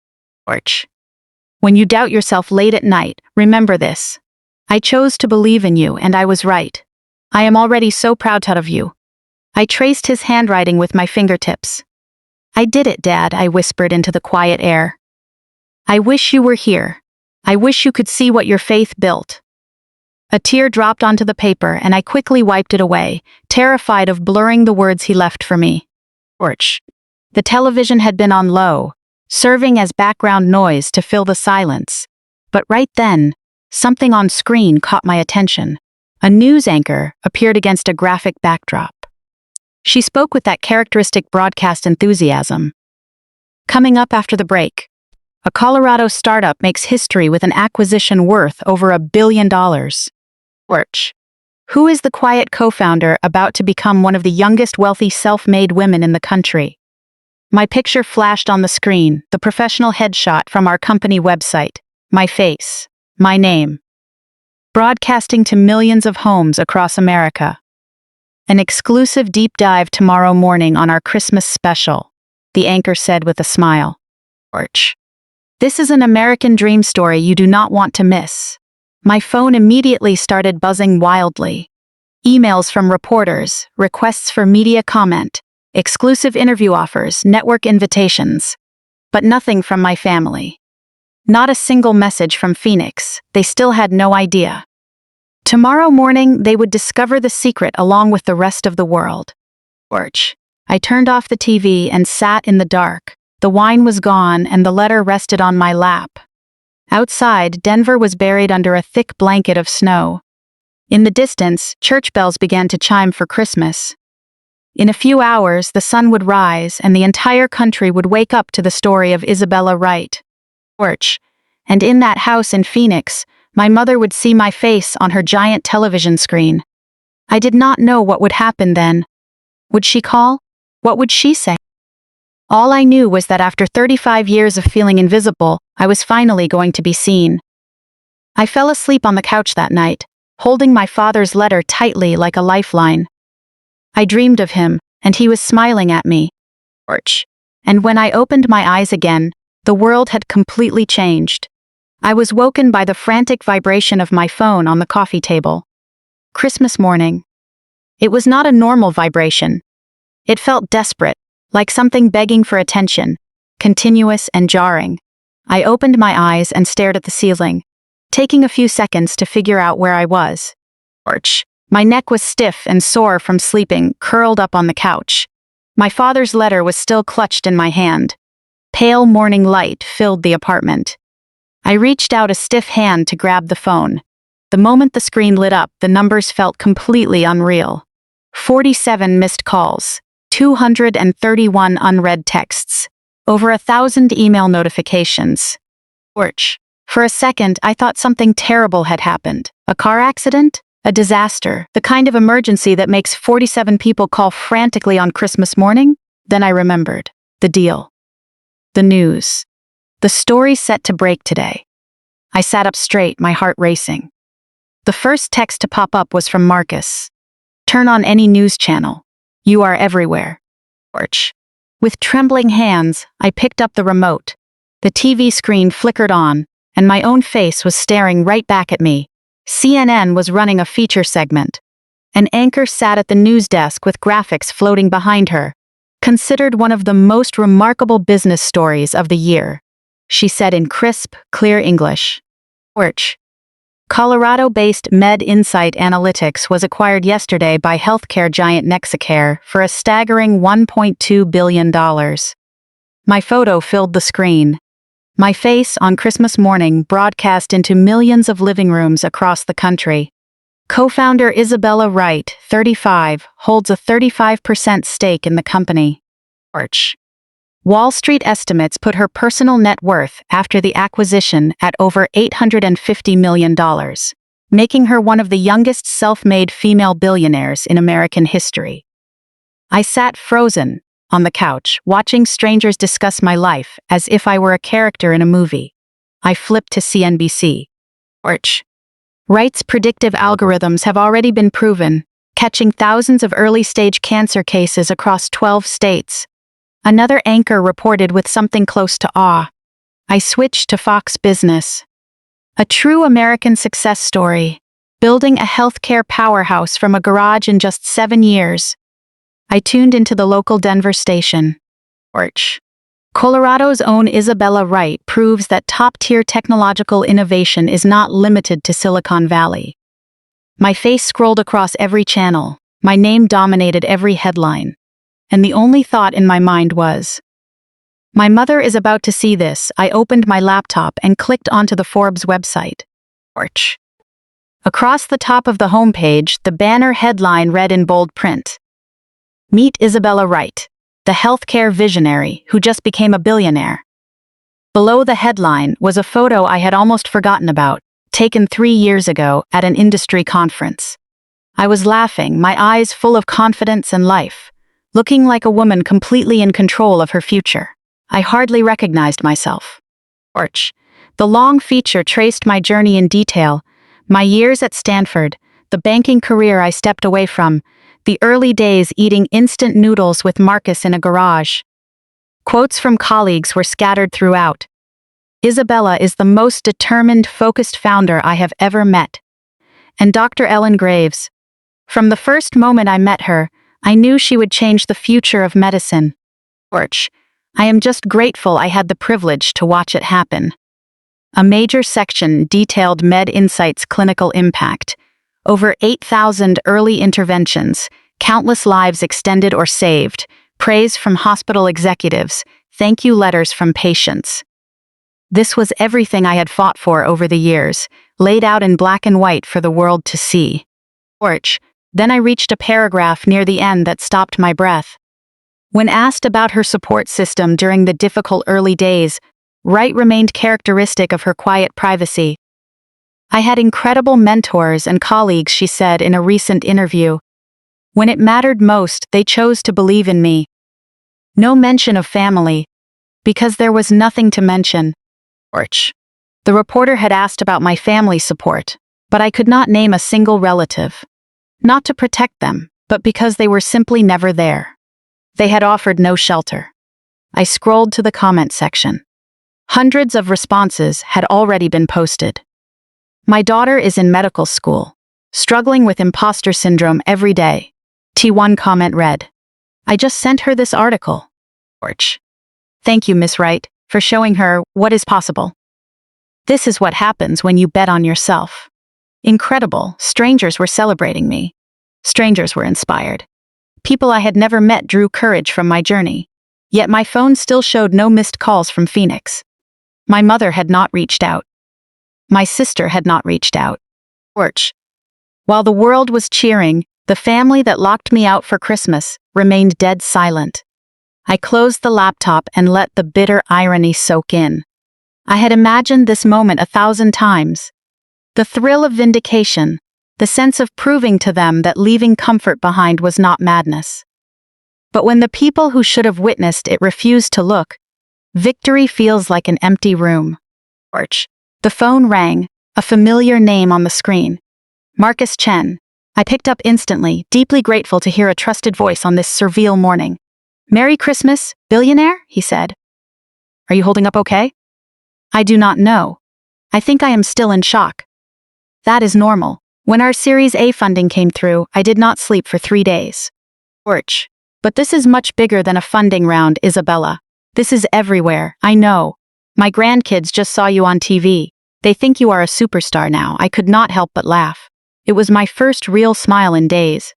Lurch. When you doubt yourself late at night, remember this. I chose to believe in you, and I was right. I am already so proud of you. I traced his handwriting with my fingertips. I did it, Dad, I whispered into the quiet air. I wish you were here. I wish you could see what your faith built. A tear dropped onto the paper, and I quickly wiped it away, terrified of blurring the words he left for me. Lurch. The television had been on low, serving as background noise to fill the silence. But right then, something on screen caught my attention. A news anchor appeared against a graphic backdrop. She spoke with that characteristic broadcast enthusiasm. Coming up after the break, a Colorado startup makes history with an acquisition worth over $1 billion. Lurch. Who is the quiet co-founder about to become one of the youngest wealthy self-made women in the country? My picture flashed on the screen, the professional headshot from our company website, my face, my name. Broadcasting to millions of homes across America. An exclusive deep dive tomorrow morning on our Christmas special, the anchor said with a smile. Lurch. This is an American dream story you do not want to miss. My phone immediately started buzzing wildly. Emails from reporters, requests for media comment, exclusive interview offers, network invitations. But nothing from my family. Not a single message from Phoenix. They still had no idea. Tomorrow morning, they would discover the secret along with the rest of the world. Lurch. I turned off the TV and sat in the dark. The wine was gone and the letter rested on my lap. Outside, Denver was buried under a thick blanket of snow. In the distance, church bells began to chime for Christmas. In a few hours, the sun would rise and the entire country would wake up to the story of Isabella Wright. Porch. And in that house in Phoenix, my mother would see my face on her giant television screen. I did not know what would happen then. Would she call? What would she say? All I knew was that after 35 years of feeling invisible, I was finally going to be seen. I fell asleep on the couch that night, holding my father's letter tightly like a lifeline. I dreamed of him, and he was smiling at me. And when I opened my eyes again, the world had completely changed. I was woken by the frantic vibration of my phone on the coffee table. Christmas morning. It was not a normal vibration. It felt desperate, like something begging for attention, continuous and jarring. I opened my eyes and stared at the ceiling, taking a few seconds to figure out where I was. My neck was stiff and sore from sleeping, curled up on the couch. My father's letter was still clutched in my hand. Pale morning light filled the apartment. I reached out a stiff hand to grab the phone. The moment the screen lit up, the numbers felt completely unreal. 47 missed calls, 231 unread texts, over 1,000 email notifications. For a second, I thought something terrible had happened. A car accident? A disaster? The kind of emergency that makes 47 people call frantically on Christmas morning? Then I remembered. The deal. The news. The story set to break today. I sat up straight, my heart racing. The first text to pop up was from Marcus. Turn on any news channel. You are everywhere. With trembling hands, I picked up the remote. The TV screen flickered on, and my own face was staring right back at me. CNN was running a feature segment. An anchor sat at the news desk with graphics floating behind her. Considered one of the most remarkable business stories of the year, she said in crisp, clear English. Colorado-based Med Insight Analytics was acquired yesterday by healthcare giant Nexicare for a staggering $1.2 billion. My photo filled the screen. My face on Christmas morning broadcast into millions of living rooms across the country. Co-founder Isabella Wright, 35, holds a 35% stake in the company. Wall Street estimates put her personal net worth after the acquisition at over $850 million, making her one of the youngest self-made female billionaires in American history. I sat frozen on the couch, watching strangers discuss my life as if I were a character in a movie. I flipped to CNBC. Wright's predictive algorithms have already been proven, catching thousands of early-stage cancer cases across 12 states. Another anchor reported with something close to awe. I switched to Fox Business. A true American success story, building a healthcare powerhouse from a garage in just 7 years. I tuned into the local Denver station. Colorado's own Isabella Wright proves that top-tier technological innovation is not limited to Silicon Valley. My face scrolled across every channel. My name dominated every headline. And the only thought in my mind was, my mother is about to see this. I opened my laptop and clicked onto the Forbes website. Across the top of the homepage, the banner headline read in bold print, Meet Isabella Wright, the healthcare visionary who just became a billionaire. Below the headline was a photo I had almost forgotten about, taken 3 years ago at an industry conference. I was laughing, my eyes full of confidence and life, looking like a woman completely in control of her future. I hardly recognized myself. The long feature traced my journey in detail, my years at Stanford, the banking career I stepped away from, the early days eating instant noodles with Marcus in a garage. Quotes from colleagues were scattered throughout. Isabella is the most determined, focused founder I have ever met. And Dr. Ellen Graves. From the first moment I met her, I knew she would change the future of medicine. I am just grateful I had the privilege to watch it happen. A major section detailed Med Insight's clinical impact. Over 8,000 early interventions, countless lives extended or saved, praise from hospital executives, thank you letters from patients. This was everything I had fought for over the years, laid out in black and white for the world to see. Then I reached a paragraph near the end that stopped my breath. When asked about her support system during the difficult early days, Wright remained characteristic of her quiet privacy. "I had incredible mentors and colleagues," she said in a recent interview. "When it mattered most, they chose to believe in me." No mention of family, because there was nothing to mention. The reporter had asked about my family support, but I could not name a single relative. Not to protect them, but because they were simply never there. They had offered no shelter. I scrolled to the comment section. Hundreds of responses had already been posted. "My daughter is in medical school, struggling with imposter syndrome every day." T1 comment read, "I just sent her this article." "Thank you, Miss Wright, for showing her what is possible." This is what happens when you bet on yourself. Incredible, strangers were celebrating me. Strangers were inspired. People I had never met drew courage from my journey. Yet my phone still showed no missed calls from Phoenix. My mother had not reached out. My sister had not reached out. While the world was cheering, the family that locked me out for Christmas remained dead silent. I closed the laptop and let the bitter irony soak in. I had imagined this moment 1,000 times. The thrill of vindication, the sense of proving to them that leaving comfort behind was not madness. But when the people who should have witnessed it refused to look, victory feels like an empty room. The phone rang, a familiar name on the screen. Marcus Chen. I picked up instantly, deeply grateful to hear a trusted voice on this surreal morning. "Merry Christmas, Billionaire," he said. "Are you holding up okay?" "I do not know. I think I am still in shock." That is normal. When our Series A funding came through, I did not sleep for 3 days. But this is much bigger than a funding round, Isabella. This is everywhere, I know. My grandkids just saw you on TV. They think you are a superstar now. I could not help but laugh. It was my first real smile in days.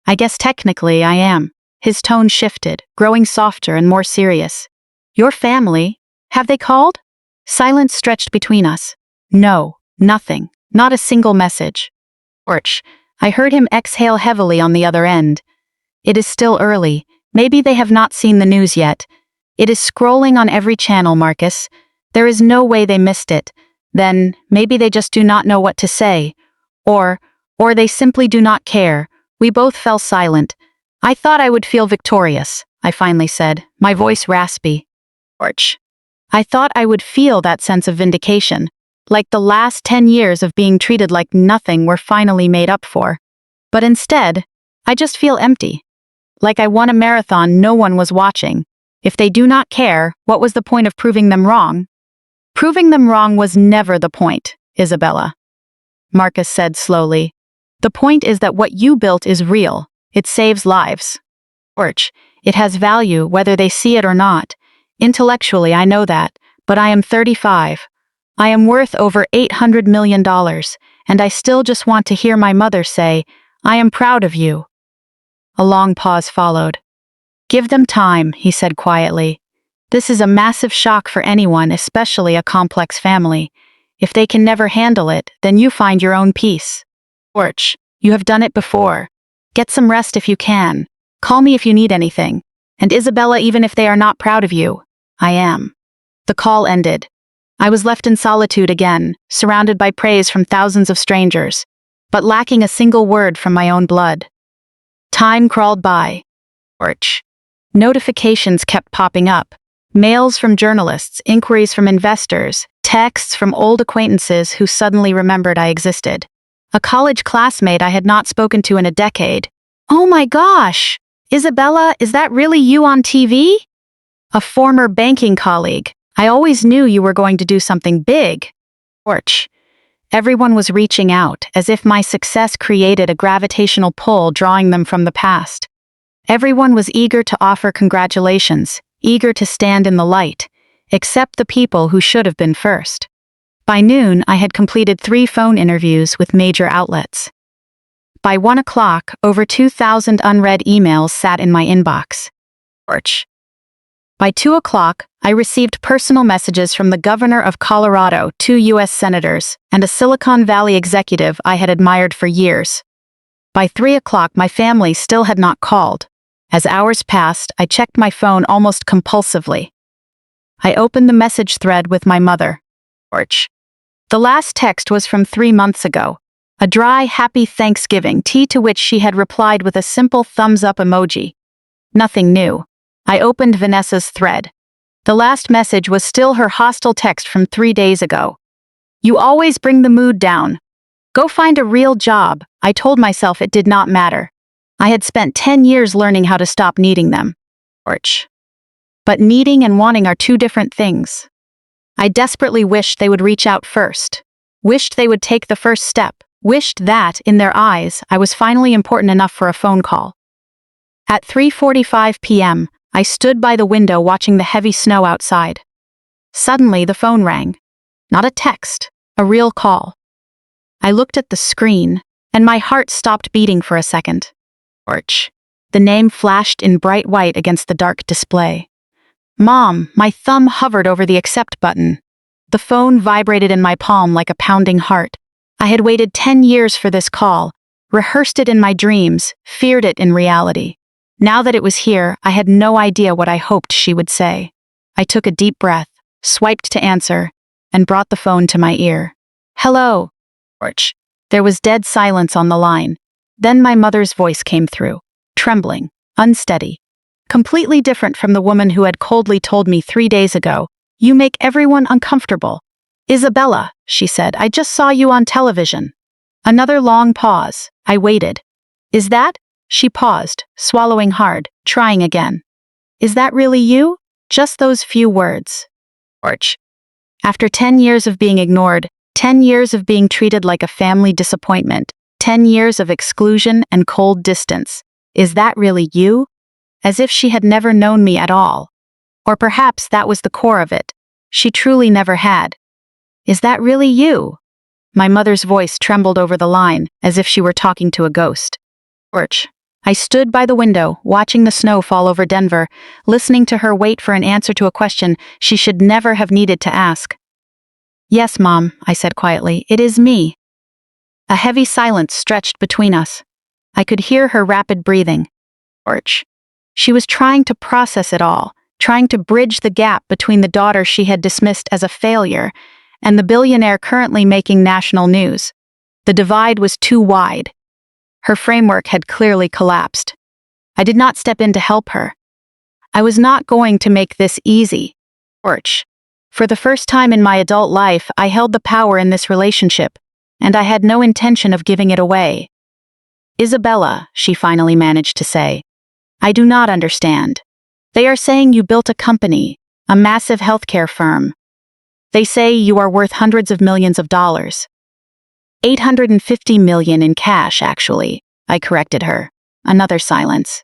"I guess technically I am." His tone shifted, growing softer and more serious. "Your family? Have they called?" Silence stretched between us. No, nothing. Not a single message. I heard him exhale heavily on the other end. "It is still early. Maybe they have not seen the news yet. It is scrolling on every channel, Marcus. There is no way they missed it. Then, maybe they just do not know what to say. Or they simply do not care." We both fell silent. "I thought I would feel victorious," I finally said, my voice raspy. I thought I would feel that sense of vindication, like the last 10 years of being treated like nothing were finally made up for. But instead, I just feel empty. Like I won a marathon no one was watching. If they do not care, what was the point of proving them wrong? "Proving them wrong was never the point, Isabella," Marcus said slowly. "The point is that what you built is real. It saves lives. It has value whether they see it or not. Intellectually, I know that, but I am 35. I am worth over $800 million, and I still just want to hear my mother say, 'I am proud of you.'" A long pause followed. "Give them time," he said quietly. "This is a massive shock for anyone, especially a complex family. If they can never handle it, then you find your own peace. You have done it before. Get some rest if you can. Call me if you need anything. And Isabella, even if they are not proud of you, I am." The call ended. I was left in solitude again, surrounded by praise from thousands of strangers, but lacking a single word from my own blood. Time crawled by. Notifications kept popping up. Mails from journalists, inquiries from investors, texts from old acquaintances who suddenly remembered I existed. A college classmate I had not spoken to in a decade. "Oh my gosh! Isabella, is that really you on TV?" A former banking colleague. "I always knew you were going to do something big." Everyone was reaching out, as if my success created a gravitational pull drawing them from the past. Everyone was eager to offer congratulations, eager to stand in the light, except the people who should have been first. By noon, I had completed 3 phone interviews with major outlets. By 1 o'clock, over 2,000 unread emails sat in my inbox. By 2 o'clock, I received personal messages from the governor of Colorado, 2 U.S. senators, and a Silicon Valley executive I had admired for years. By 3 o'clock, my family still had not called. As hours passed, I checked my phone almost compulsively. I opened the message thread with my mother. Orch. The last text was from 3 months ago. A dry, happy Thanksgiving tea, to which she had replied with a simple thumbs-up emoji. Nothing new. I opened Vanessa's thread. The last message was still her hostile text from 3 days ago. You always bring the mood down. Go find a real job. I told myself it did not matter. I had spent 10 years learning how to stop needing them. Orch. But needing and wanting are two different things. I desperately wished they would reach out first. Wished they would take the first step. Wished that, in their eyes, I was finally important enough for a phone call. At 3:45 p.m., I stood by the window watching the heavy snow outside. Suddenly, the phone rang. Not a text, a real call. I looked at the screen, and my heart stopped beating for a second. Orch. The name flashed in bright white against the dark display. Mom, my thumb hovered over the accept button. The phone vibrated in my palm like a pounding heart. I had waited 10 years for this call, rehearsed it in my dreams, feared it in reality. Now that it was here, I had no idea what I hoped she would say. I took a deep breath, swiped to answer, and brought the phone to my ear. Hello. Orch. There was dead silence on the line. Then my mother's voice came through, trembling, unsteady, completely different from the woman who had coldly told me 3 days ago, "You make everyone uncomfortable." "Isabella," she said, "I just saw you on television." Another long pause. I waited. "Is that?" She paused, swallowing hard, trying again. "Is that really you?" Just those few words. Orch. After 10 years of being ignored, 10 years of being treated like a family disappointment, 10 years of exclusion and cold distance. Is that really you? As if she had never known me at all. Or perhaps that was the core of it. She truly never had. Is that really you? My mother's voice trembled over the line, as if she were talking to a ghost. Orch. I stood by the window, watching the snow fall over Denver, listening to her wait for an answer to a question she should never have needed to ask. "Yes, Mom," I said quietly, "it is me." A heavy silence stretched between us. I could hear her rapid breathing. Orch. She was trying to process it all, trying to bridge the gap between the daughter she had dismissed as a failure and the billionaire currently making national news. The divide was too wide. Her framework had clearly collapsed. I did not step in to help her. I was not going to make this easy. Orch. For the first time in my adult life, I held the power in this relationship, and I had no intention of giving it away. "Isabella," she finally managed to say, "I do not understand. They are saying you built a company, a massive healthcare firm. They say you are worth hundreds of millions of dollars. 850 million in cash, actually," I corrected her. Another silence.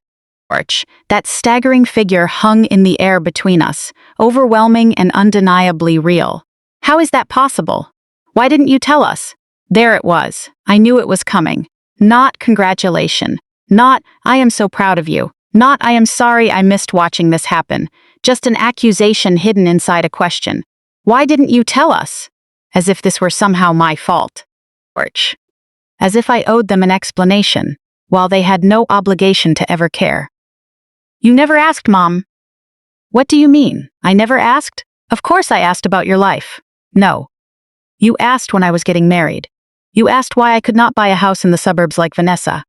Orch. That staggering figure hung in the air between us, overwhelming and undeniably real. "How is that possible? Why didn't you tell us?" There it was. I knew it was coming. Not congratulation. Not, "I am so proud of you." Not, "I am sorry I missed watching this happen." Just an accusation hidden inside a question. "Why didn't you tell us?" As if this were somehow my fault. Orch. As if I owed them an explanation, while they had no obligation to ever care. "You never asked, Mom." "What do you mean? I never asked?" "Of course I asked about your life." "No. You asked when I was getting married. You asked why I could not buy a house in the suburbs like Vanessa.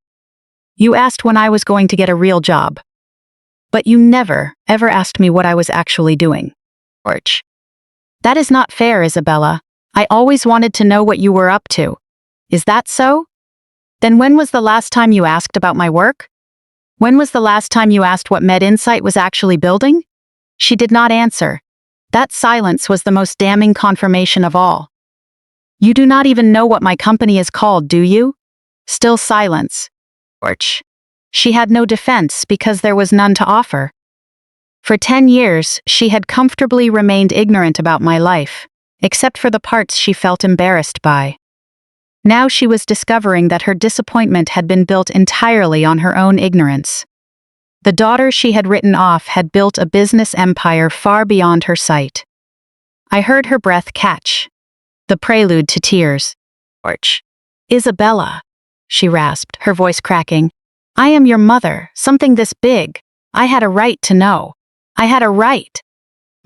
You asked when I was going to get a real job. But you never, ever asked me what I was actually doing." Orch. That is not fair, Isabella. I always wanted to know what you were up to. Is that so? Then when was the last time you asked about my work? When was the last time you asked what MedInsight was actually building? She did not answer. That silence was the most damning confirmation of all. You do not even know what my company is called, do you? Still silence. Orch. She had no defense because there was none to offer. For 10 years, she had comfortably remained ignorant about my life, except for the parts she felt embarrassed by. Now she was discovering that her disappointment had been built entirely on her own ignorance. The daughter she had written off had built a business empire far beyond her sight. I heard her breath catch. The prelude to tears. Orch. Isabella. she rasped, her voice cracking. I am your mother, something this big. I had a right to know. I had a right.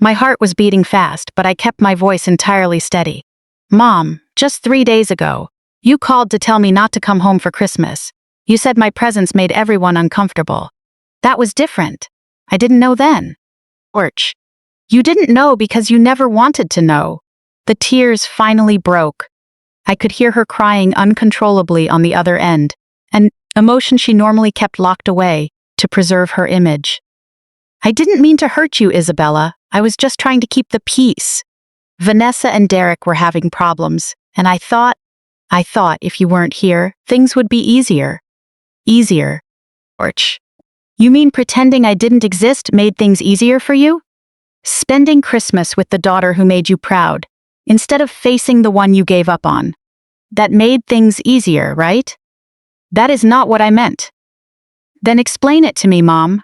My heart was beating fast, but I kept my voice entirely steady. Mom, just 3 days ago, you called to tell me not to come home for Christmas. You said my presence made everyone uncomfortable. That was different. I didn't know then. Orch. You didn't know because you never wanted to know. The tears finally broke. I could hear her crying uncontrollably on the other end, an emotion she normally kept locked away to preserve her image. I didn't mean to hurt you, Isabella. I was just trying to keep the peace. Vanessa and Derek were having problems, and I thought if you weren't here, things would be easier. Easier. Orch. You mean pretending I didn't exist made things easier for you? Spending Christmas with the daughter who made you proud, instead of facing the one you gave up on. That made things easier, right? That is not what I meant. Then explain it to me, Mom.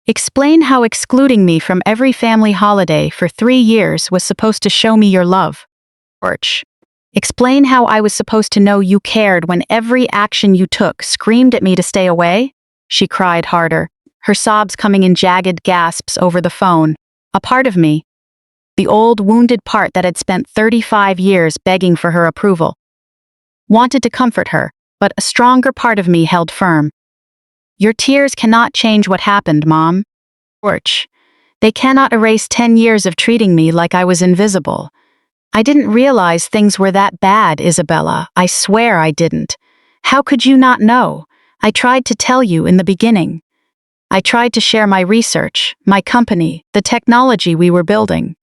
Explain how excluding me from every family holiday for 3 years was supposed to show me your love. Orch. Explain how I was supposed to know you cared when every action you took screamed at me to stay away? She cried harder, her sobs coming in jagged gasps over the phone. A part of me, the old wounded part that had spent 35 years begging for her approval, wanted to comfort her, but a stronger part of me held firm. Your tears cannot change what happened, Mom. Orch. They cannot erase 10 years of treating me like I was invisible. I didn't realize things were that bad, Isabella. I swear I didn't. How could you not know? I tried to tell you in the beginning. I tried to share my research, my company, the technology we were building.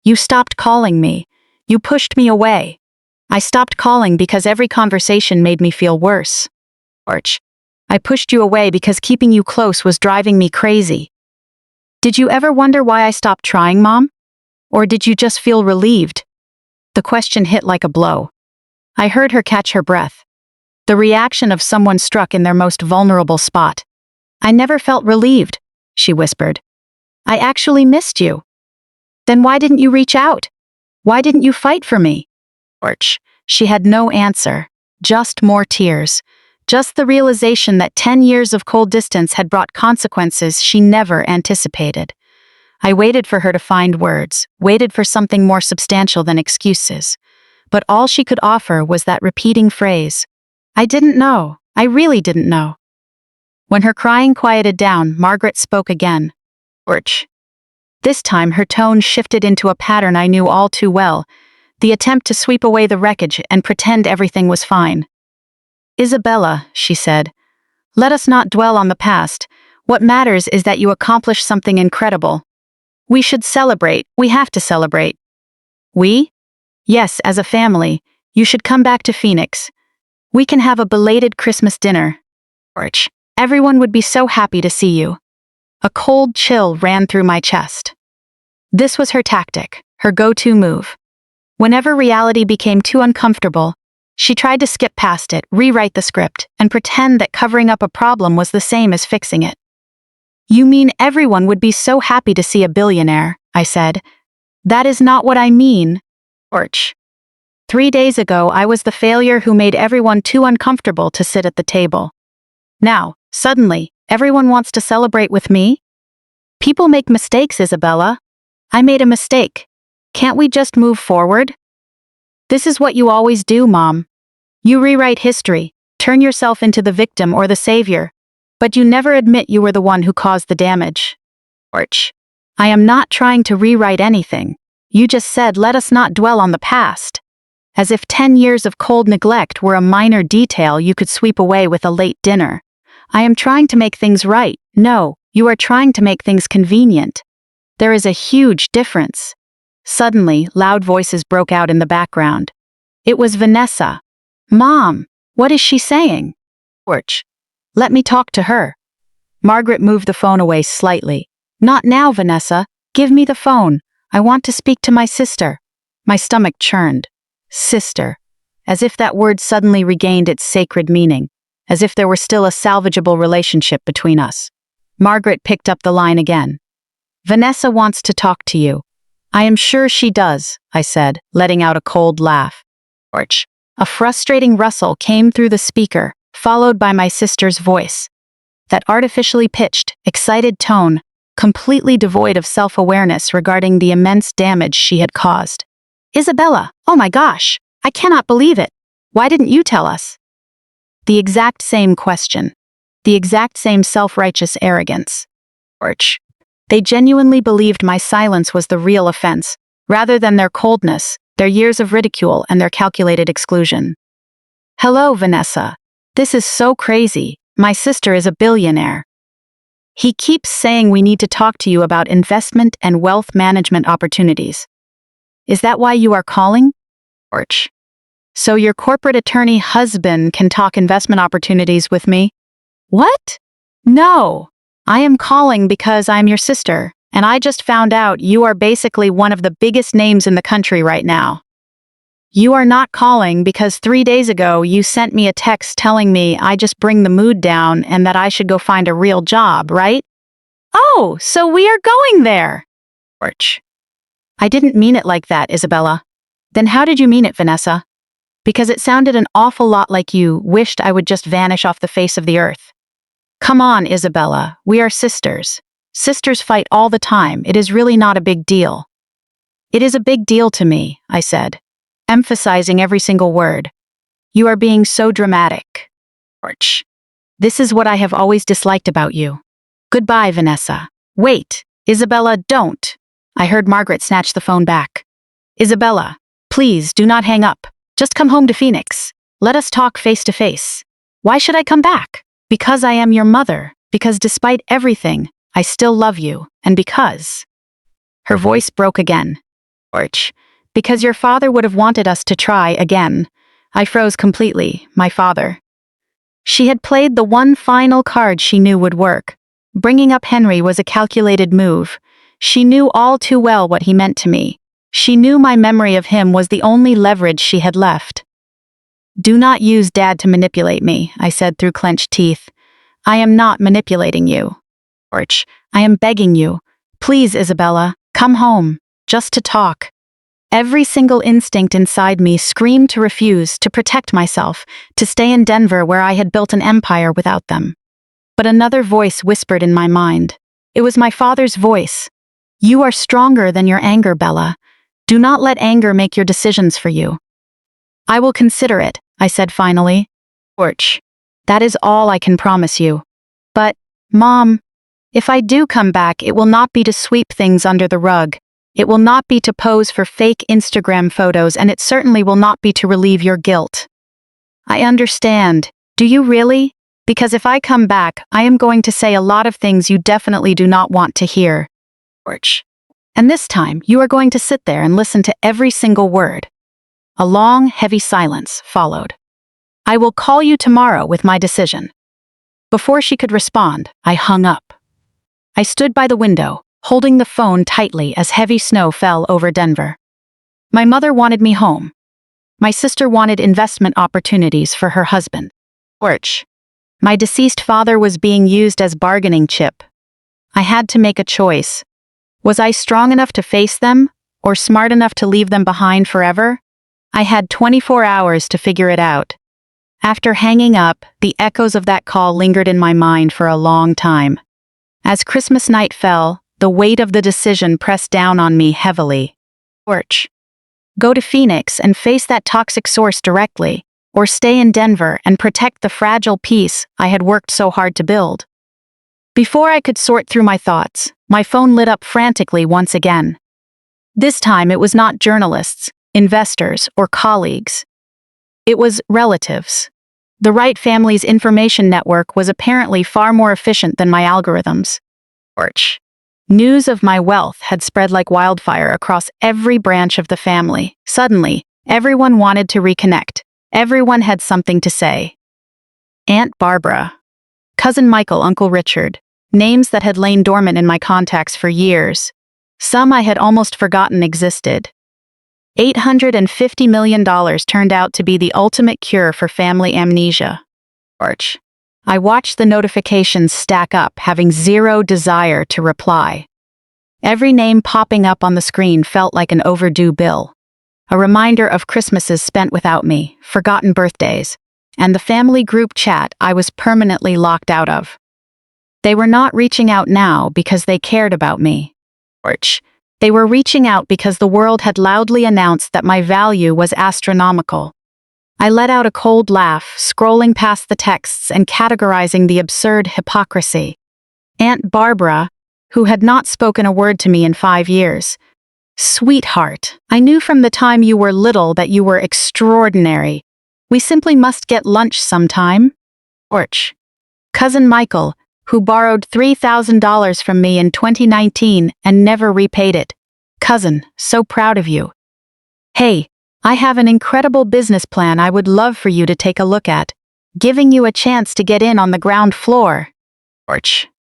You stopped calling me. You pushed me away. I stopped calling because every conversation made me feel worse. Orch. I pushed you away because keeping you close was driving me crazy. Did you ever wonder why I stopped trying, Mom? Or did you just feel relieved? The question hit like a blow. I heard her catch her breath. The reaction of someone struck in their most vulnerable spot. I never felt relieved, she whispered. I actually missed you. Then why didn't you reach out? Why didn't you fight for me? Orch. She had no answer, just more tears. Just the realization that 10 years of cold distance had brought consequences she never anticipated. I waited for her to find words, waited for something more substantial than excuses. But all she could offer was that repeating phrase. I didn't know. I really didn't know. When her crying quieted down, Margaret spoke again. Orch. This time her tone shifted into a pattern I knew all too well, the attempt to sweep away the wreckage and pretend everything was fine. Isabella, she said, let us not dwell on the past. What matters is that you accomplished something incredible. We should celebrate. We have to celebrate. We? Yes, as a family. You should come back to Phoenix. We can have a belated Christmas dinner. Orch. Everyone would be so happy to see you. A cold chill ran through my chest. This was her tactic, her go-to move. Whenever reality became too uncomfortable, she tried to skip past it, rewrite the script, and pretend that covering up a problem was the same as fixing it. You mean everyone would be so happy to see a billionaire, I said. That is not what I mean. Orch. 3 days ago, I was the failure who made everyone too uncomfortable to sit at the table. Now, suddenly, everyone wants to celebrate with me? People make mistakes, Isabella. I made a mistake. Can't we just move forward? This is what you always do, Mom. You rewrite history, turn yourself into the victim or the savior, but you never admit you were the one who caused the damage. Orch. I am not trying to rewrite anything. You just said let us not dwell on the past. As if 10 years of cold neglect were a minor detail you could sweep away with a late dinner. I am trying to make things right. No, you are trying to make things convenient. There is a huge difference. Suddenly, loud voices broke out in the background. It was Vanessa. Mom, what is she saying? Orch. Let me talk to her. Margaret moved the phone away slightly. Not now, Vanessa. Give me the phone. I want to speak to my sister. My stomach churned. Sister. As if that word suddenly regained its sacred meaning. As if there were still a salvageable relationship between us. Margaret picked up the line again. Vanessa wants to talk to you. I am sure she does, I said, letting out a cold laugh. Orch. A frustrating rustle came through the speaker, followed by my sister's voice. That artificially pitched, excited tone, completely devoid of self-awareness regarding the immense damage she had caused. Isabella, oh my gosh, I cannot believe it. Why didn't you tell us? The exact same question. The exact same self-righteous arrogance. They genuinely believed my silence was the real offense, rather than their coldness, their years of ridicule, and their calculated exclusion. Hello, Vanessa. This is so crazy. My sister is a billionaire. He keeps saying we need to talk to you about investment and wealth management opportunities. Is that why you are calling? So your corporate attorney husband can talk investment opportunities with me? What? No. I am calling because I'm your sister, and I just found out you are basically one of the biggest names in the country right now. You are not calling because 3 days ago you sent me a text telling me I just bring the mood down and that I should go find a real job, right? Oh, so we are going there. I didn't mean it like that, Isabella. Then how did you mean it, Vanessa? Because it sounded an awful lot like you wished I would just vanish off the face of the earth. Come on, Isabella, we are sisters. Sisters fight all the time. It is really not a big deal. It is a big deal to me, I said, emphasizing every single word. You are being so dramatic. This is what I have always disliked about you. Goodbye, Vanessa. Wait, Isabella, don't. I heard Margaret snatch the phone back. Isabella, please do not hang up. Just come home to Phoenix. Let us talk face to face. Why should I come back? Because I am your mother, because despite everything, I still love you, and because... Her voice broke again. Because your father would have wanted us to try again. I froze completely, my father. She had played the one final card she knew would work. Bringing up Henry was a calculated move. She knew all too well what he meant to me. She knew my memory of him was the only leverage she had left. Do not use Dad to manipulate me, I said through clenched teeth. I am not manipulating you. I am begging you. Please, Isabella, come home, just to talk. Every single instinct inside me screamed to refuse, to protect myself, to stay in Denver where I had built an empire without them. But another voice whispered in my mind. It was my father's voice. You are stronger than your anger, Bella. Do not let anger make your decisions for you. I will consider it, I said finally. That is all I can promise you. But, Mom, if I do come back, it will not be to sweep things under the rug. It will not be to pose for fake Instagram photos, and it certainly will not be to relieve your guilt. I understand. Do you really? Because if I come back, I am going to say a lot of things you definitely do not want to hear. And this time, you are going to sit there and listen to every single word. A long, heavy silence followed. I will call you tomorrow with my decision. Before she could respond, I hung up. I stood by the window, holding the phone tightly as heavy snow fell over Denver. My mother wanted me home. My sister wanted investment opportunities for her husband. My deceased father was being used as bargaining chip. I had to make a choice. Was I strong enough to face them, or smart enough to leave them behind forever? I had 24 hours to figure it out. After hanging up, the echoes of that call lingered in my mind for a long time. As Christmas night fell, the weight of the decision pressed down on me heavily. Go to Phoenix and face that toxic source directly, or stay in Denver and protect the fragile peace I had worked so hard to build. Before I could sort through my thoughts, my phone lit up frantically once again. This time it was not journalists, investors, or colleagues. It was relatives. The Wright family's information network was apparently far more efficient than my algorithms. News of my wealth had spread like wildfire across every branch of the family. Suddenly, everyone wanted to reconnect. Everyone had something to say. Aunt Barbara, Cousin Michael, Uncle Richard, names that had lain dormant in my contacts for years. Some I had almost forgotten existed. $850 million turned out to be the ultimate cure for family amnesia. I watched the notifications stack up, having zero desire to reply. Every name popping up on the screen felt like an overdue bill. A reminder of Christmases spent without me, forgotten birthdays, and the family group chat I was permanently locked out of. They were not reaching out now because they cared about me. They were reaching out because the world had loudly announced that my value was astronomical. I let out a cold laugh, scrolling past the texts and categorizing the absurd hypocrisy. Aunt Barbara, who had not spoken a word to me in 5 years. Sweetheart, I knew from the time you were little that you were extraordinary. We simply must get lunch sometime. Cousin Michael, who borrowed $3,000 from me in 2019 and never repaid it. Cousin, so proud of you. Hey, I have an incredible business plan I would love for you to take a look at, giving you a chance to get in on the ground floor.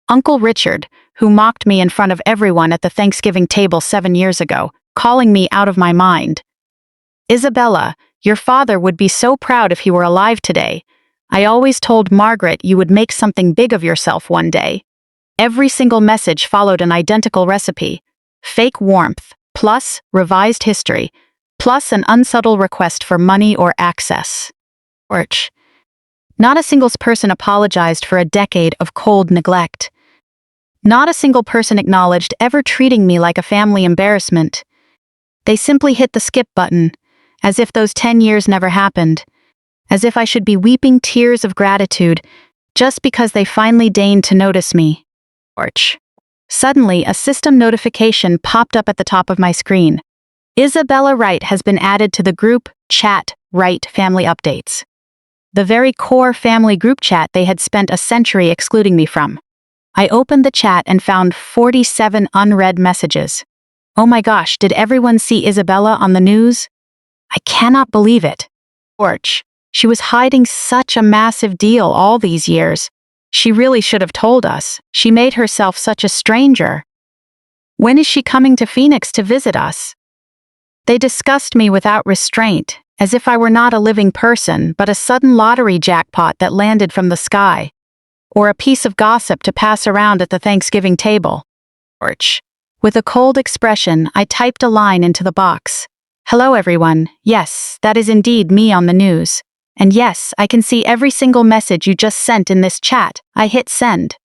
Uncle Richard, who mocked me in front of everyone at the Thanksgiving table 7 years ago, calling me out of my mind. Isabella, your father would be so proud if he were alive today. I always told Margaret you would make something big of yourself one day. Every single message followed an identical recipe. Fake warmth, plus revised history, plus an unsubtle request for money or access. Not a single person apologized for a decade of cold neglect. Not a single person acknowledged ever treating me like a family embarrassment. They simply hit the skip button, as if those 10 years never happened. As if I should be weeping tears of gratitude just because they finally deigned to notice me. Suddenly, a system notification popped up at the top of my screen. Isabella Wright has been added to the group chat Wright family updates. The very core family group chat they had spent a century excluding me from. I opened the chat and found 47 unread messages. Oh my gosh, did everyone see Isabella on the news? I cannot believe it. She was hiding such a massive deal all these years. She really should have told us. She made herself such a stranger. When is she coming to Phoenix to visit us? They discussed me without restraint, as if I were not a living person, but a sudden lottery jackpot that landed from the sky. Or a piece of gossip to pass around at the Thanksgiving table. With a cold expression, I typed a line into the box. Hello everyone, yes, that is indeed me on the news. And yes, I can see every single message you just sent in this chat. I hit send.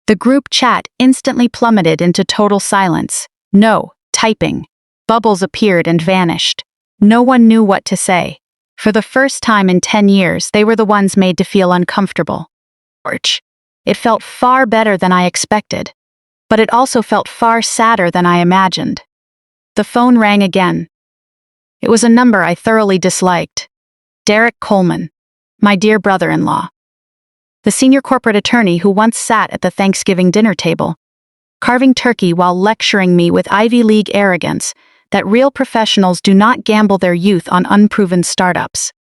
The group chat instantly plummeted into total silence. No typing. Bubbles appeared and vanished. No one knew what to say. For the first time in 10 years, they were the ones made to feel uncomfortable. It felt far better than I expected. But it also felt far sadder than I imagined. The phone rang again. It was a number I thoroughly disliked. Derek Coleman, my dear brother-in-law. The senior corporate attorney who once sat at the Thanksgiving dinner table, carving turkey while lecturing me with Ivy League arrogance that real professionals do not gamble their youth on unproven startups.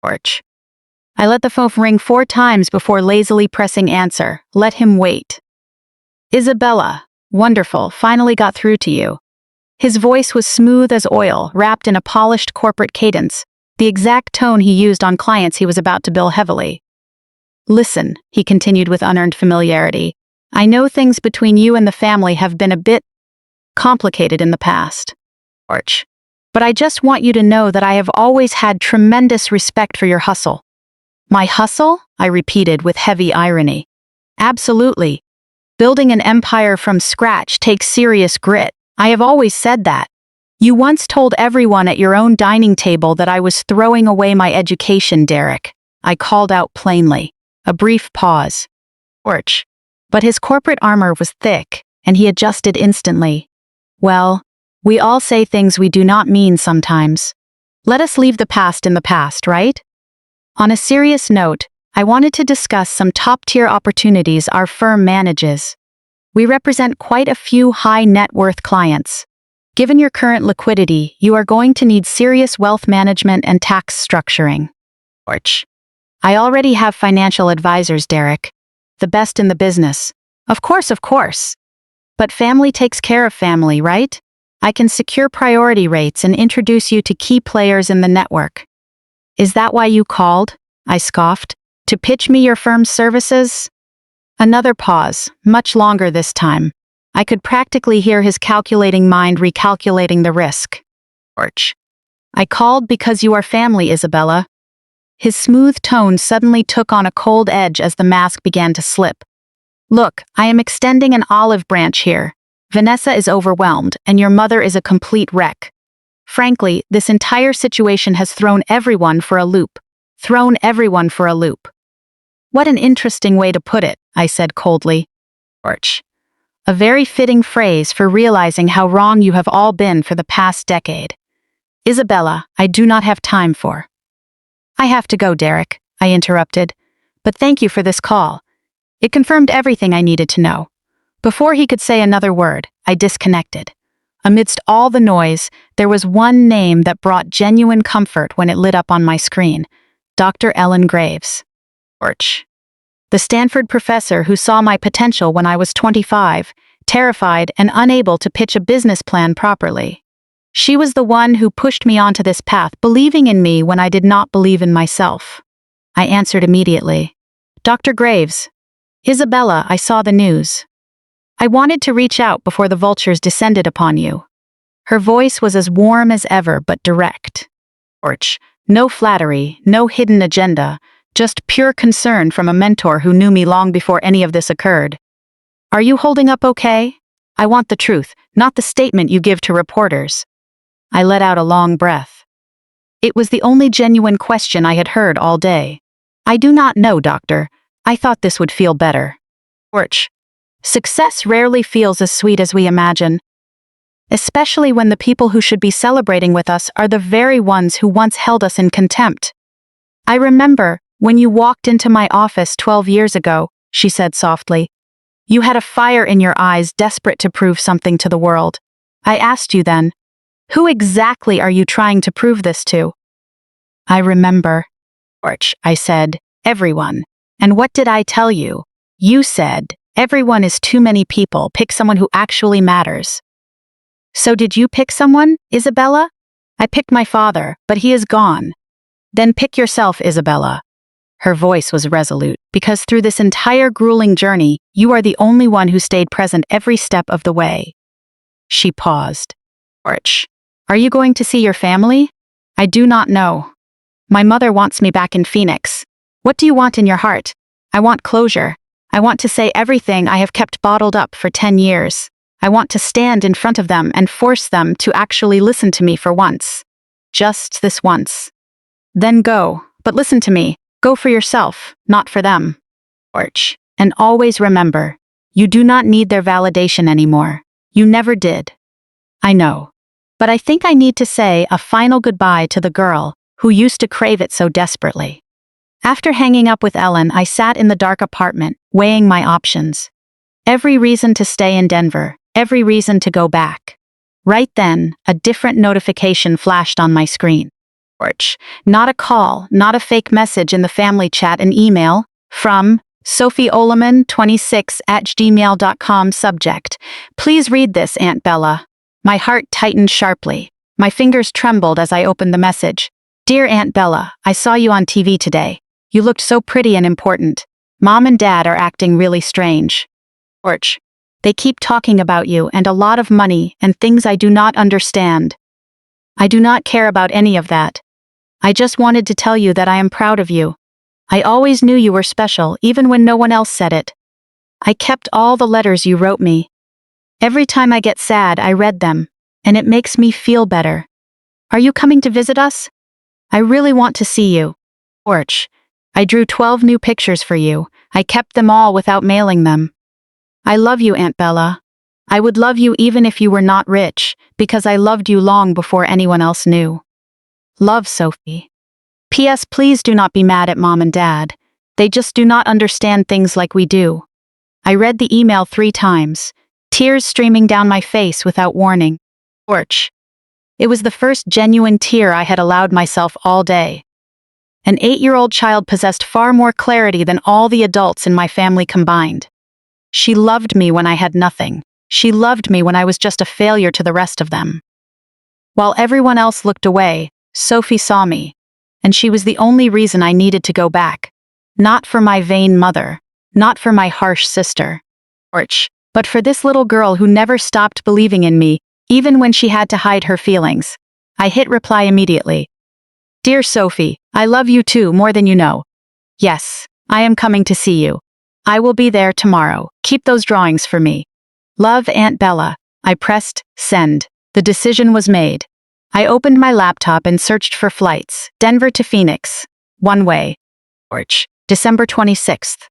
I let the phone ring 4 times before lazily pressing answer. Let him wait. Isabella, wonderful, finally got through to you. His voice was smooth as oil, wrapped in a polished corporate cadence, the exact tone he used on clients he was about to bill heavily. Listen, he continued with unearned familiarity, I know things between you and the family have been a bit complicated in the past. But I just want you to know that I have always had tremendous respect for your hustle. My hustle? I repeated with heavy irony. Absolutely. Building an empire from scratch takes serious grit. I have always said that. You once told everyone at your own dining table that I was throwing away my education, Derek. I called out plainly. A brief pause. But his corporate armor was thick, and he adjusted instantly. Well, we all say things we do not mean sometimes. Let us leave the past in the past, right? On a serious note, I wanted to discuss some top-tier opportunities our firm manages. We represent quite a few high-net-worth clients. Given your current liquidity, you are going to need serious wealth management and tax structuring. I already have financial advisors, Derek. The best in the business. Of course. But family takes care of family, right? I can secure priority rates and introduce you to key players in the network. Is that why you called? I scoffed. To pitch me your firm's services? Another pause, much longer this time. I could practically hear his calculating mind recalculating the risk. I called because you are family, Isabella. His smooth tone suddenly took on a cold edge as the mask began to slip. Look, I am extending an olive branch here. Vanessa is overwhelmed, and your mother is a complete wreck. Frankly, this entire situation has thrown everyone for a loop. Thrown everyone for a loop. What an interesting way to put it, I said coldly. Arch. A very fitting phrase for realizing how wrong you have all been for the past decade. Isabella, I do not have time for. I have to go, Derek, I interrupted. But thank you for this call. It confirmed everything I needed to know. Before he could say another word, I disconnected. Amidst all the noise, there was one name that brought genuine comfort when it lit up on my screen. Dr. Ellen Graves. Orch. The Stanford professor who saw my potential when I was 25, terrified and unable to pitch a business plan properly. She was the one who pushed me onto this path, believing in me when I did not believe in myself. I answered immediately. Dr. Graves. Isabella, I saw the news. I wanted to reach out before the vultures descended upon you. Her voice was as warm as ever, but direct. Orch. No flattery, no hidden agenda, just pure concern from a mentor who knew me long before any of this occurred. Are you holding up okay? I want the truth, not the statement you give to reporters. I let out a long breath. It was the only genuine question I had heard all day. I do not know, doctor. I thought this would feel better. Orch. Success rarely feels as sweet as we imagine. Especially when the people who should be celebrating with us are the very ones who once held us in contempt. I remember, when you walked into my office 12 years ago, she said softly. You had a fire in your eyes, desperate to prove something to the world. I asked you then, who exactly are you trying to prove this to? I remember. Orch, I said, everyone. And what did I tell you? You said, everyone is too many people, pick someone who actually matters. So did you pick someone, Isabella? I picked my father, but he is gone. Then pick yourself, Isabella. Her voice was resolute, because through this entire grueling journey, you are the only one who stayed present every step of the way. She paused. Orch, are you going to see your family? I do not know. My mother wants me back in Phoenix. What do you want in your heart? I want closure. I want to say everything I have kept bottled up for 10 years. I want to stand in front of them and force them to actually listen to me for once. Just this once. Then go, but listen to me. Go for yourself, not for them. Orch. And always remember, you do not need their validation anymore. You never did. I know. But I think I need to say a final goodbye to the girl who used to crave it so desperately. After hanging up with Ellen, I sat in the dark apartment, weighing my options. Every reason to stay in Denver, every reason to go back. Right then, a different notification flashed on my screen. Orch. Not a call, not a fake message in the family chat, an email from sophieoleman26@gmail.com. Subject. Please read this, Aunt Bella. My heart tightened sharply. My fingers trembled as I opened the message. Dear Aunt Bella, I saw you on TV today. You looked so pretty and important. Mom and Dad are acting really strange. Orch. They keep talking about you and a lot of money and things I do not understand. I do not care about any of that. I just wanted to tell you that I am proud of you. I always knew you were special, even when no one else said it. I kept all the letters you wrote me. Every time I get sad, I read them, and it makes me feel better. Are you coming to visit us? I really want to see you. Orch. I drew 12 new pictures for you. I kept them all without mailing them. I love you, Aunt Bella. I would love you even if you were not rich, because I loved you long before anyone else knew. Love, Sophie. P.S. Please do not be mad at Mom and Dad. They just do not understand things like we do. I read the email 3 times, tears streaming down my face without warning. Orch. It was the first genuine tear I had allowed myself all day. An 8-year-old child possessed far more clarity than all the adults in my family combined. She loved me when I had nothing. She loved me when I was just a failure to the rest of them. While everyone else looked away, Sophie saw me, and she was the only reason I needed to go back. Not for my vain mother, not for my harsh sister, Orch, but for this little girl who never stopped believing in me, even when she had to hide her feelings. I hit reply immediately. Dear Sophie, I love you too more than you know. Yes, I am coming to see you. I will be there tomorrow. Keep those drawings for me. Love, Aunt Bella. I pressed send. The decision was made. I opened my laptop and searched for flights. Denver to Phoenix. One way. December 26th.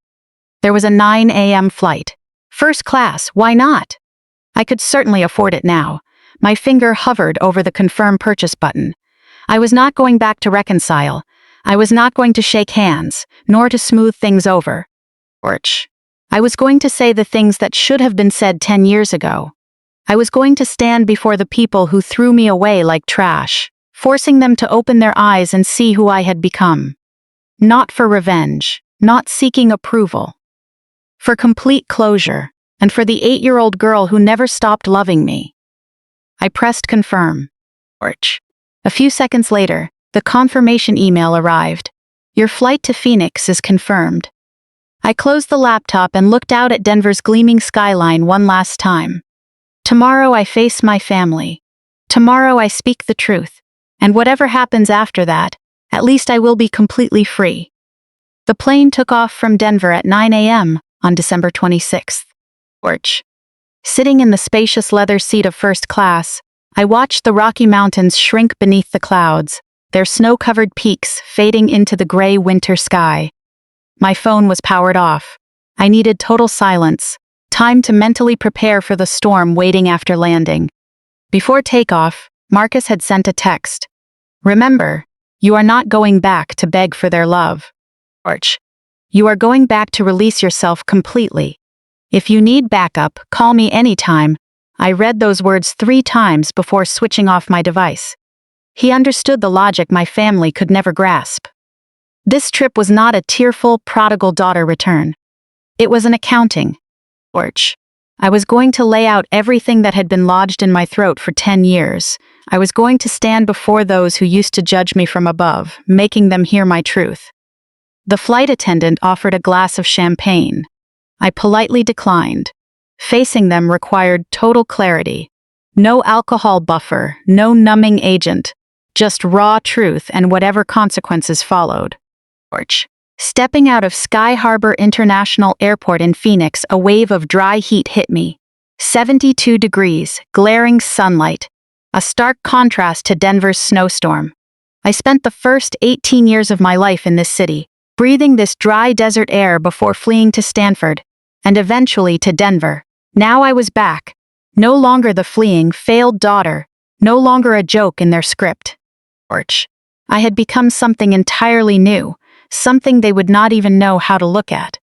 There was a 9 a.m. flight. First class, why not? I could certainly afford it now. My finger hovered over the confirm purchase button. I was not going back to reconcile. I was not going to shake hands, nor to smooth things over. I was going to say the things that should have been said 10 years ago. I was going to stand before the people who threw me away like trash, forcing them to open their eyes and see who I had become. Not for revenge, not seeking approval. For complete closure, and for the 8-year-old girl who never stopped loving me. I pressed confirm. A few seconds later, the confirmation email arrived. Your flight to Phoenix is confirmed. I closed the laptop and looked out at Denver's gleaming skyline one last time. Tomorrow I face my family. Tomorrow I speak the truth. And whatever happens after that, at least I will be completely free. The plane took off from Denver at 9 a.m. on December 26th. Sitting in the spacious leather seat of first class, I watched the Rocky Mountains shrink beneath the clouds, their snow-covered peaks fading into the gray winter sky. My phone was powered off. I needed total silence, time to mentally prepare for the storm waiting after landing. Before takeoff, Marcus had sent a text. Remember, you are not going back to beg for their love. You are going back to release yourself completely. If you need backup, call me anytime. I read those words 3 times before switching off my device. He understood the logic my family could never grasp. This trip was not a tearful, prodigal daughter return. It was an accounting. I was going to lay out everything that had been lodged in my throat for 10 years. I was going to stand before those who used to judge me from above, making them hear my truth. The flight attendant offered a glass of champagne. I politely declined. Facing them required total clarity. No alcohol buffer, no numbing agent. Just raw truth and whatever consequences followed. Stepping out of Sky Harbor International Airport in Phoenix, a wave of dry heat hit me. 72 degrees, glaring sunlight. A stark contrast to Denver's snowstorm. I spent the first 18 years of my life in this city, breathing this dry desert air before fleeing to Stanford, and eventually to Denver. Now I was back. No longer the fleeing, failed daughter, no longer a joke in their script. I had become something entirely new, something they would not even know how to look at.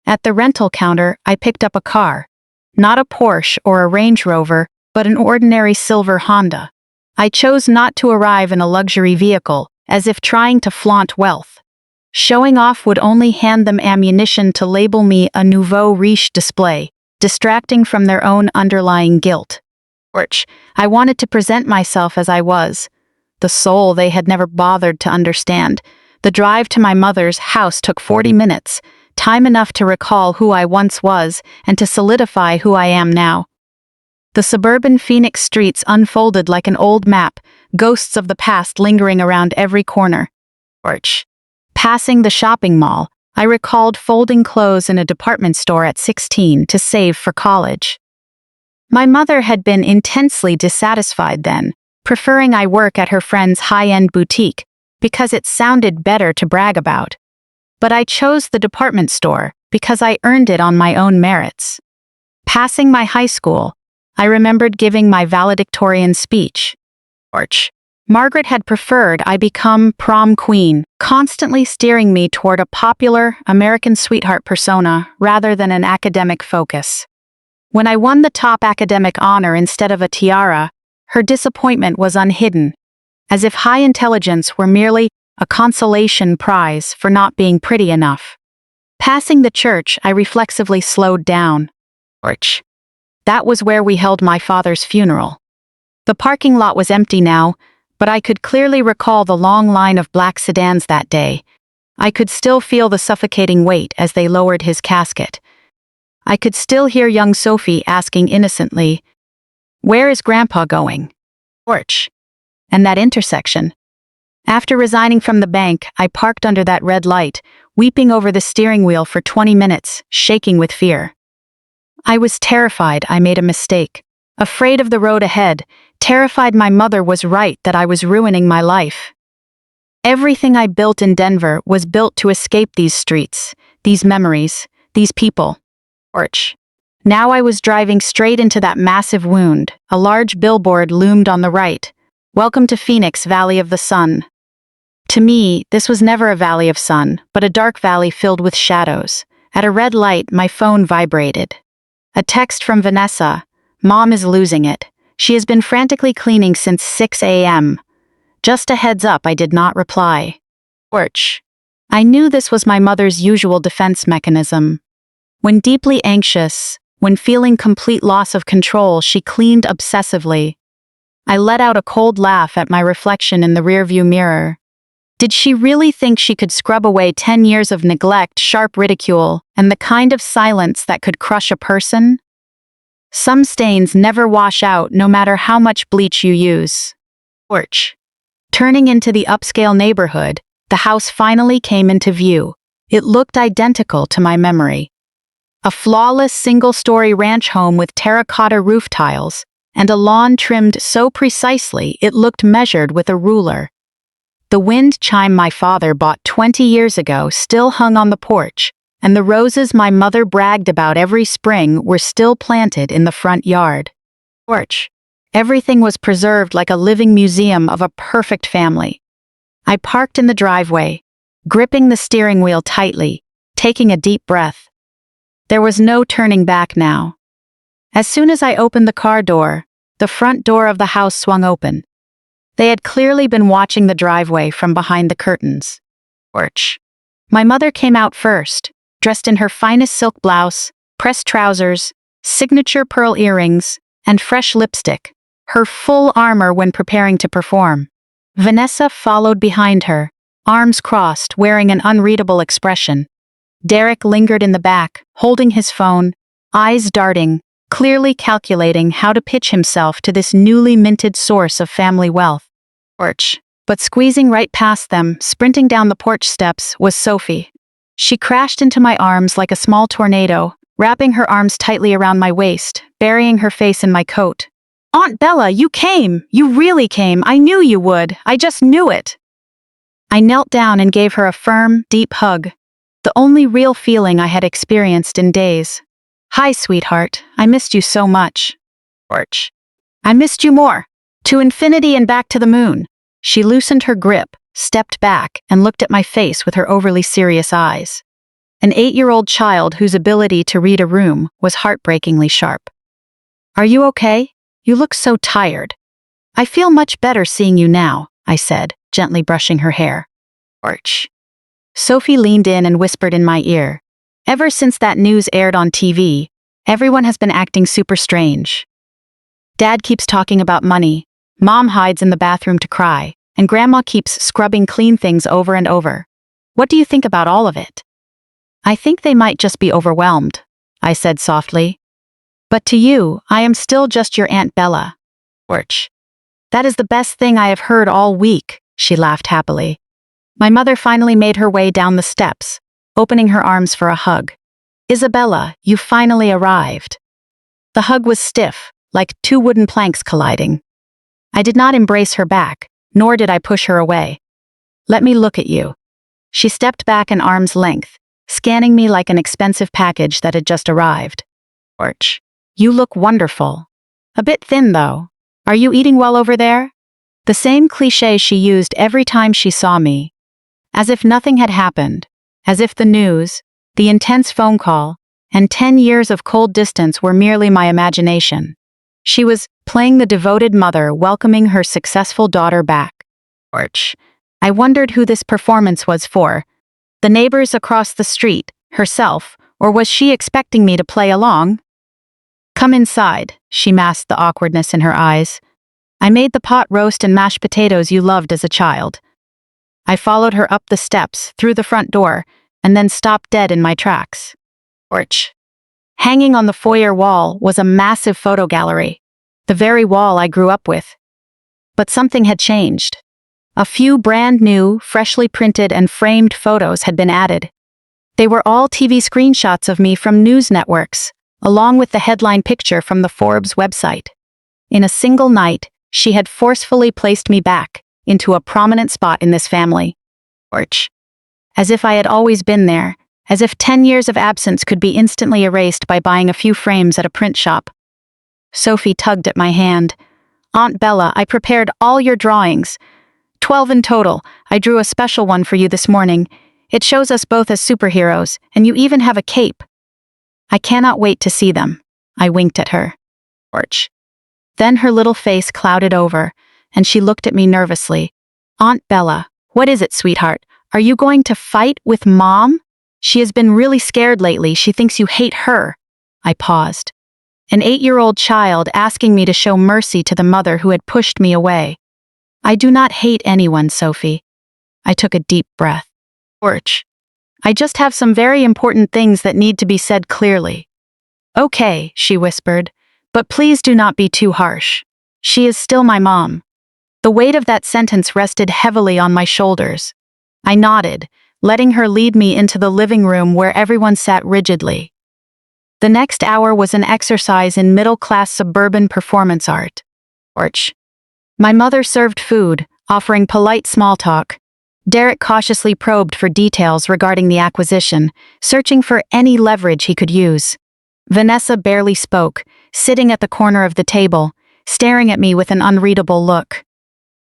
At the rental counter, I picked up a car. Not a Porsche or a Range Rover, but an ordinary silver Honda. I chose not to arrive in a luxury vehicle, as if trying to flaunt wealth. Showing off would only hand them ammunition to label me a nouveau riche display, distracting from their own underlying guilt. I wanted to present myself as I was, the soul they had never bothered to understand. The drive to my mother's house took 40 minutes, time enough to recall who I once was and to solidify who I am now. The suburban Phoenix streets unfolded like an old map, ghosts of the past lingering around every corner. Passing the shopping mall, I recalled folding clothes in a department store at 16 to save for college. My mother had been intensely dissatisfied then, preferring I work at her friend's high-end boutique, because it sounded better to brag about. But I chose the department store because I earned it on my own merits. Passing my high school, I remembered giving my valedictorian speech. Margaret had preferred I become prom queen, constantly steering me toward a popular, American sweetheart persona rather than an academic focus. When I won the top academic honor instead of a tiara, her disappointment was unhidden, as if high intelligence were merely a consolation prize for not being pretty enough. Passing the church, I reflexively slowed down. That was where we held my father's funeral. The parking lot was empty now, but I could clearly recall the long line of black sedans that day. I could still feel the suffocating weight as they lowered his casket. I could still hear young Sophie asking innocently, "Where is Grandpa going?" And that intersection. After resigning from the bank, I parked under that red light, weeping over the steering wheel for 20 minutes, shaking with fear. I was terrified I made a mistake, afraid of the road ahead, terrified my mother was right that I was ruining my life. Everything I built in Denver was built to escape these streets, these memories, these people. Porch. Now I was driving straight into that massive wound. A large billboard loomed on the right. Welcome to Phoenix, Valley of the Sun. To me, this was never a valley of sun, but a dark valley filled with shadows. At a red light, my phone vibrated. A text from Vanessa. Mom is losing it. She has been frantically cleaning since 6 a.m. Just a heads up, I did not reply. Porch. I knew this was my mother's usual defense mechanism. When deeply anxious, when feeling complete loss of control, she cleaned obsessively. I let out a cold laugh at my reflection in the rearview mirror. Did she really think she could scrub away 10 years of neglect, sharp ridicule, and the kind of silence that could crush a person? Some stains never wash out no matter how much bleach you use. Porch. Turning into the upscale neighborhood, the house finally came into view. It looked identical to my memory. A flawless single-story ranch home with terracotta roof tiles, and a lawn trimmed so precisely it looked measured with a ruler. The wind chime my father bought 20 years ago still hung on the porch, and the roses my mother bragged about every spring were still planted in the front yard. Porch. Everything was preserved like a living museum of a perfect family. I parked in the driveway, gripping the steering wheel tightly, taking a deep breath. There was no turning back now. As soon as I opened the car door, the front door of the house swung open. They had clearly been watching the driveway from behind the curtains. Porch. My mother came out first, dressed in her finest silk blouse, pressed trousers, signature pearl earrings, and fresh lipstick, her full armor when preparing to perform. Vanessa followed behind her, arms crossed, wearing an unreadable expression. Derek lingered in the back, holding his phone, eyes darting, clearly calculating how to pitch himself to this newly minted source of family wealth. Porch. But squeezing right past them, sprinting down the porch steps, was Sophie. She crashed into my arms like a small tornado, wrapping her arms tightly around my waist, burying her face in my coat. Aunt Bella, you came! You really came! I knew you would! I just knew it! I knelt down and gave her a firm, deep hug, the only real feeling I had experienced in days. Hi, sweetheart. I missed you so much. Porch. I missed you more. To infinity and back to the moon. She loosened her grip, stepped back, and looked at my face with her overly serious eyes. An 8-year-old child whose ability to read a room was heartbreakingly sharp. Are you okay? You look so tired. I feel much better seeing you now, I said, gently brushing her hair. Porch. Sophie leaned in and whispered in my ear. Ever since that news aired on TV, everyone has been acting super strange. Dad keeps talking about money, Mom hides in the bathroom to cry, and Grandma keeps scrubbing clean things over and over. What do you think about all of it? I think they might just be overwhelmed, I said softly. But to you, I am still just your Aunt Bella. Porch. That is the best thing I have heard all week, she laughed happily. My mother finally made her way down the steps, opening her arms for a hug. Isabella, you finally arrived. The hug was stiff, like two wooden planks colliding. I did not embrace her back, nor did I push her away. Let me look at you. She stepped back an arm's length, scanning me like an expensive package that had just arrived. Porch. You look wonderful. A bit thin, though. Are you eating well over there? The same cliché she used every time she saw me. As if nothing had happened. As if the news, the intense phone call, and 10 years of cold distance were merely my imagination. She was playing the devoted mother welcoming her successful daughter back. Porch. I wondered who this performance was for. The neighbors across the street, herself, or was she expecting me to play along? Come inside, she masked the awkwardness in her eyes. I made the pot roast and mashed potatoes you loved as a child. I followed her up the steps, through the front door, and then stopped dead in my tracks. Porch. Hanging on the foyer wall was a massive photo gallery, the very wall I grew up with. But something had changed. A few brand new, freshly printed and framed photos had been added. They were all TV screenshots of me from news networks, along with the headline picture from the Forbes website. In a single night, she had forcefully placed me back into a prominent spot in this family. Porch. As if I had always been there, as if 10 years of absence could be instantly erased by buying a few frames at a print shop. Sophie tugged at my hand. Aunt Bella, I prepared all your drawings. 12 in total. I drew a special one for you this morning. It shows us both as superheroes, and you even have a cape. I cannot wait to see them. I winked at her. Porch. Then her little face clouded over, and she looked at me nervously. Aunt Bella, what is it, sweetheart? Are you going to fight with Mom? She has been really scared lately. She thinks you hate her. I paused. An 8-year-old child asking me to show mercy to the mother who had pushed me away. I do not hate anyone, Sophie. I took a deep breath. Porch. I just have some very important things that need to be said clearly. Okay, she whispered, but please do not be too harsh. She is still my mom. The weight of that sentence rested heavily on my shoulders. I nodded, letting her lead me into the living room where everyone sat rigidly. The next hour was an exercise in middle-class suburban performance art. Porch. My mother served food, offering polite small talk. Derek cautiously probed for details regarding the acquisition, searching for any leverage he could use. Vanessa barely spoke, sitting at the corner of the table, staring at me with an unreadable look.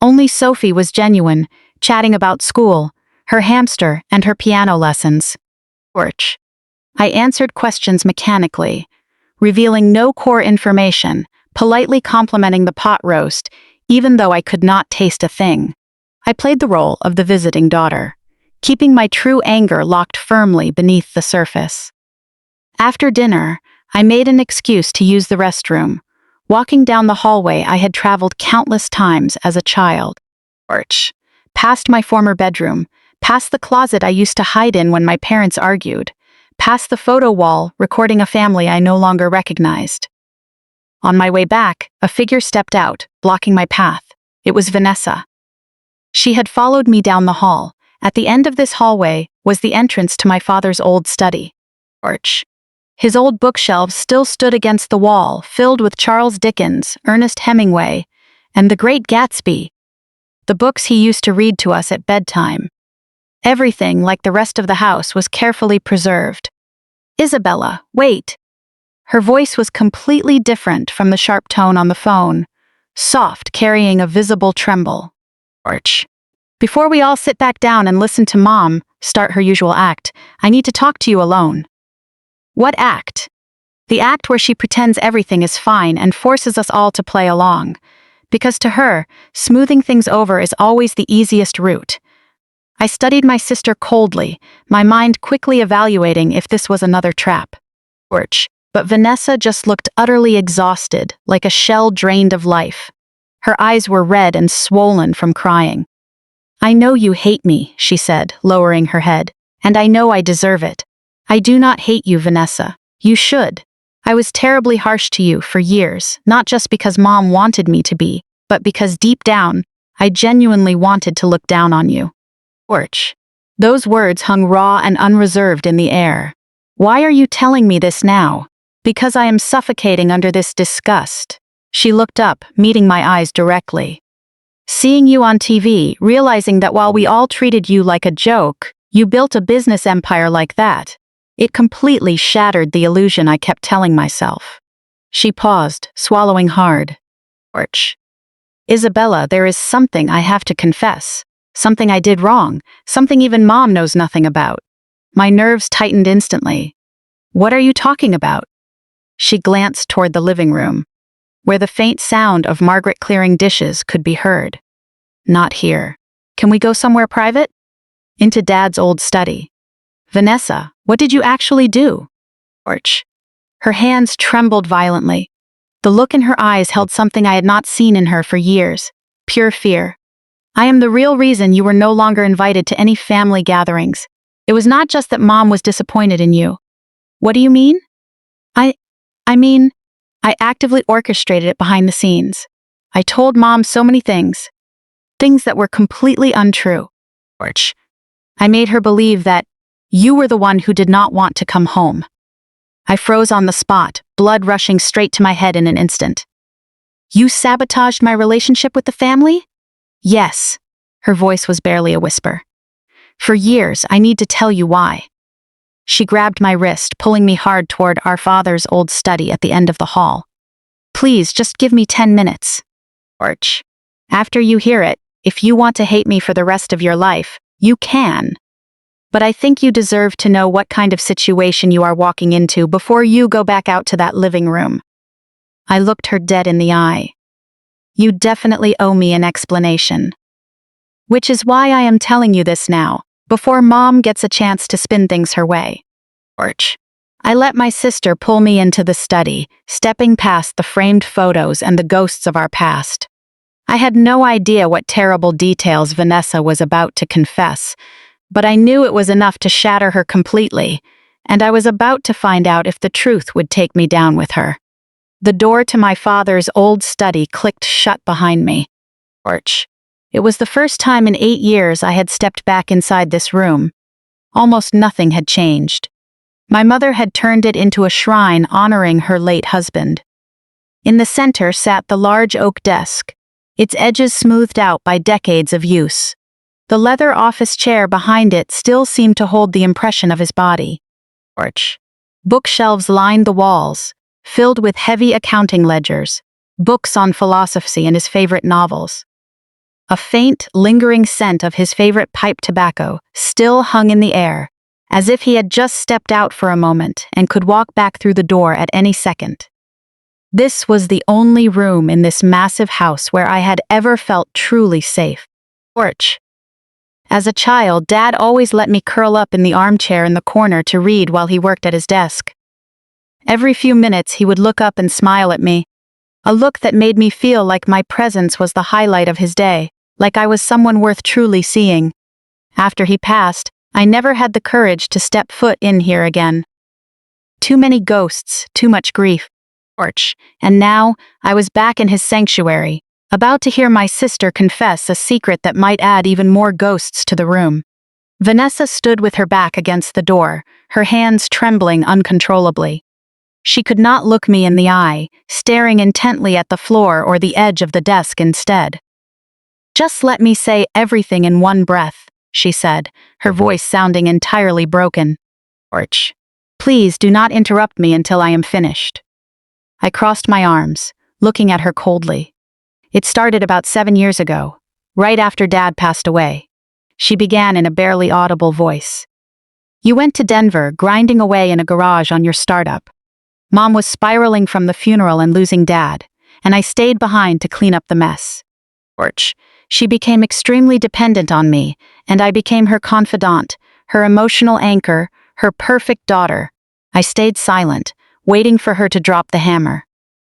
Only Sophie was genuine, chatting about school, her hamster, and her piano lessons. Porch. I answered questions mechanically, revealing no core information, politely complimenting the pot roast, even though I could not taste a thing. I played the role of the visiting daughter, keeping my true anger locked firmly beneath the surface. After dinner, I made an excuse to use the restroom, walking down the hallway I had traveled countless times as a child. Porch. Past my former bedroom, past the closet I used to hide in when my parents argued, past the photo wall recording a family I no longer recognized. On my way back, a figure stepped out, blocking my path. It was Vanessa. She had followed me down the hall. At the end of this hallway was the entrance to my father's old study. Porch. His old bookshelves still stood against the wall, filled with Charles Dickens, Ernest Hemingway, and The Great Gatsby, the books he used to read to us at bedtime. Everything, like the rest of the house, was carefully preserved. Isabella, wait. Her voice was completely different from the sharp tone on the phone, soft, carrying a visible tremble. Porch. Before we all sit back down and listen to Mom start her usual act, I need to talk to you alone. What act? The act where she pretends everything is fine and forces us all to play along. Because to her, smoothing things over is always the easiest route. I studied my sister coldly, my mind quickly evaluating if this was another trap. Porch. But Vanessa just looked utterly exhausted, like a shell drained of life. Her eyes were red and swollen from crying. I know you hate me, she said, lowering her head, and I know I deserve it. I do not hate you, Vanessa. You should. I was terribly harsh to you for years, not just because Mom wanted me to be, but because deep down, I genuinely wanted to look down on you. Porch. Those words hung raw and unreserved in the air. Why are you telling me this now? Because I am suffocating under this disgust. She looked up, meeting my eyes directly. Seeing you on TV, realizing that while we all treated you like a joke, you built a business empire like that. It completely shattered the illusion I kept telling myself. She paused, swallowing hard. Porch. Isabella, there is something I have to confess. Something I did wrong, something even Mom knows nothing about. My nerves tightened instantly. What are you talking about? She glanced toward the living room, where the faint sound of Margaret clearing dishes could be heard. Not here. Can we go somewhere private? Into Dad's old study. Vanessa, what did you actually do? Porch. Her hands trembled violently. The look in her eyes held something I had not seen in her for years. Pure fear. I am the real reason you were no longer invited to any family gatherings. It was not just that Mom was disappointed in you. What do you mean? I actively orchestrated it behind the scenes. I told Mom so many things. things that were completely untrue. George. I made her believe that you were the one who did not want to come home. I froze on the spot, blood rushing straight to my head in an instant. You sabotaged my relationship with the family? Yes. Her voice was barely a whisper. For years, I need to tell you why. She grabbed my wrist, pulling me hard toward our father's old study at the end of the hall. Please, just give me 10 minutes. George. After you hear it, if you want to hate me for the rest of your life, you can. But I think you deserve to know what kind of situation you are walking into before you go back out to that living room. I looked her dead in the eye. You definitely owe me an explanation. Which is why I am telling you this now, before Mom gets a chance to spin things her way. George. I let my sister pull me into the study, stepping past the framed photos and the ghosts of our past. I had no idea what terrible details Vanessa was about to confess, but I knew it was enough to shatter her completely, and I was about to find out if the truth would take me down with her. The door to my father's old study clicked shut behind me. George. It was the first time in 8 years I had stepped back inside this room. Almost nothing had changed. My mother had turned it into a shrine honoring her late husband. In the center sat the large oak desk, its edges smoothed out by decades of use. The leather office chair behind it still seemed to hold the impression of his body. George. Bookshelves lined the walls, filled with heavy accounting ledgers, books on philosophy and his favorite novels. A faint, lingering scent of his favorite pipe tobacco still hung in the air, as if he had just stepped out for a moment and could walk back through the door at any second. This was the only room in this massive house where I had ever felt truly safe. George. As a child, Dad always let me curl up in the armchair in the corner to read while he worked at his desk. Every few minutes he would look up and smile at me, a look that made me feel like my presence was the highlight of his day, like I was someone worth truly seeing. After he passed, I never had the courage to step foot in here again. Too many ghosts, too much grief. George. And now, I was back in his sanctuary, about to hear my sister confess a secret that might add even more ghosts to the room. Vanessa stood with her back against the door, her hands trembling uncontrollably. She could not look me in the eye, staring intently at the floor or the edge of the desk instead. Just let me say everything in one breath, she said, her voice sounding entirely broken. George. Please do not interrupt me until I am finished. I crossed my arms, looking at her coldly. It started about 7 years ago, right after Dad passed away. She began in a barely audible voice. You went to Denver, grinding away in a garage on your startup. Mom was spiraling from the funeral and losing Dad, and I stayed behind to clean up the mess. George. She became extremely dependent on me, and I became her confidant, her emotional anchor, her perfect daughter. I stayed silent, waiting for her to drop the hammer.